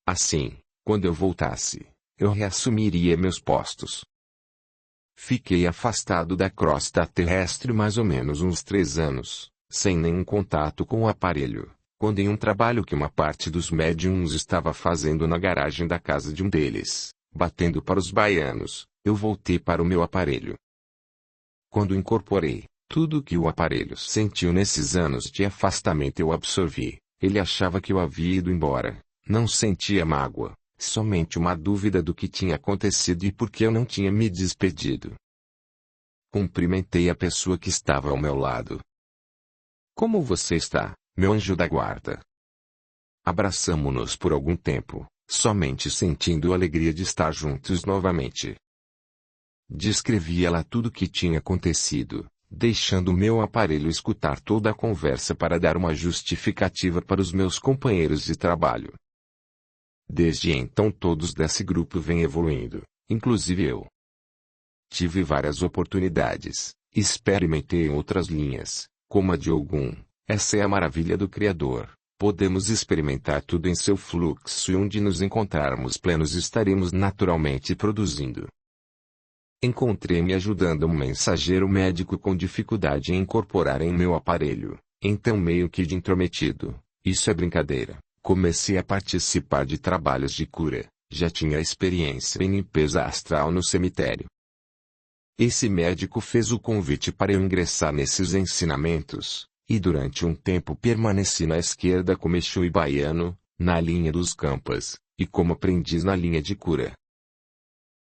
Assim, quando eu voltasse, eu reassumiria meus postos. Fiquei afastado da crosta terrestre mais ou menos uns 3 anos, sem nenhum contato com o aparelho. Quando em um trabalho que uma parte dos médiums estava fazendo na garagem da casa de um deles, batendo para os baianos, eu voltei para o meu aparelho. Quando incorporei, tudo que o aparelho sentiu nesses anos de afastamento eu absorvi. Ele achava que eu havia ido embora, não sentia mágoa, somente uma dúvida do que tinha acontecido e por que eu não tinha me despedido. Cumprimentei a pessoa que estava ao meu lado. Como você está, meu anjo da guarda? Abraçamo-nos por algum tempo, somente sentindo a alegria de estar juntos novamente. Descrevi ela tudo o que tinha acontecido, deixando meu aparelho escutar toda a conversa para dar uma justificativa para os meus companheiros de trabalho. Desde então todos desse grupo vêm evoluindo, inclusive eu. Tive várias oportunidades, experimentei em outras linhas, como a de Ogum. Essa é a maravilha do Criador. Podemos experimentar tudo em seu fluxo e onde nos encontrarmos plenos estaremos naturalmente produzindo. Encontrei-me ajudando um mensageiro médico com dificuldade em incorporar em meu aparelho, então meio que de intrometido, isso é brincadeira, comecei a participar de trabalhos de cura, já tinha experiência em limpeza astral no cemitério. Esse médico fez o convite para eu ingressar nesses ensinamentos. E durante um tempo permaneci na esquerda como Exu e baiano, na linha dos campas, e como aprendiz na linha de cura.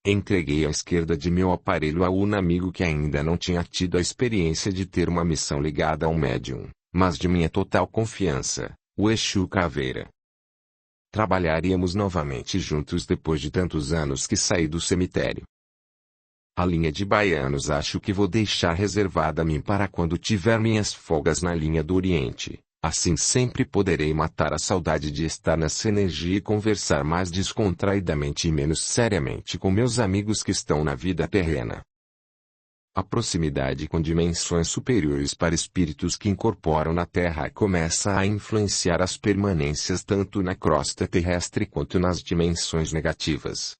Entreguei a esquerda de meu aparelho a um amigo que ainda não tinha tido a experiência de ter uma missão ligada a um médium, mas de minha total confiança, o Exu Caveira. Trabalharíamos novamente juntos depois de tantos anos que saí do cemitério. A linha de baianos acho que vou deixar reservada a mim para quando tiver minhas folgas na linha do Oriente. Assim sempre poderei matar a saudade de estar nessa energia e conversar mais descontraidamente e menos seriamente com meus amigos que estão na vida terrena. A proximidade com dimensões superiores para espíritos que incorporam na Terra começa a influenciar as permanências tanto na crosta terrestre quanto nas dimensões negativas.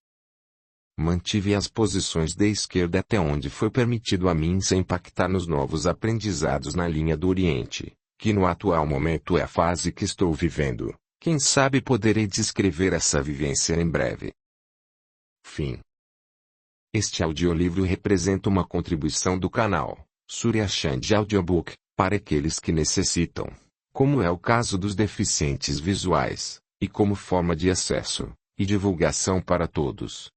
Mantive as posições de esquerda até onde foi permitido a mim sem impactar nos novos aprendizados na linha do Oriente, que no atual momento é a fase que estou vivendo. Quem sabe poderei descrever essa vivência em breve. Fim. Este audiolivro representa uma contribuição do canal Surya Chand Audiobook, para aqueles que necessitam, como é o caso dos deficientes visuais, e como forma de acesso e divulgação para todos.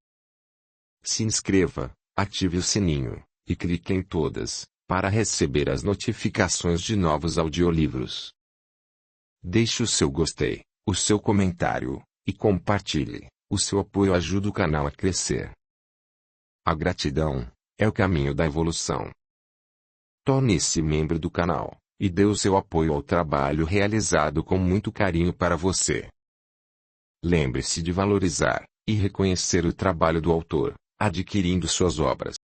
Se inscreva, ative o sininho, e clique em todas, para receber as notificações de novos audiolivros. Deixe o seu gostei, o seu comentário, e compartilhe. O seu apoio ajuda o canal a crescer. A gratidão é o caminho da evolução. Torne-se membro do canal, e dê o seu apoio ao trabalho realizado com muito carinho para você. Lembre-se de valorizar e reconhecer o trabalho do autor, adquirindo suas obras.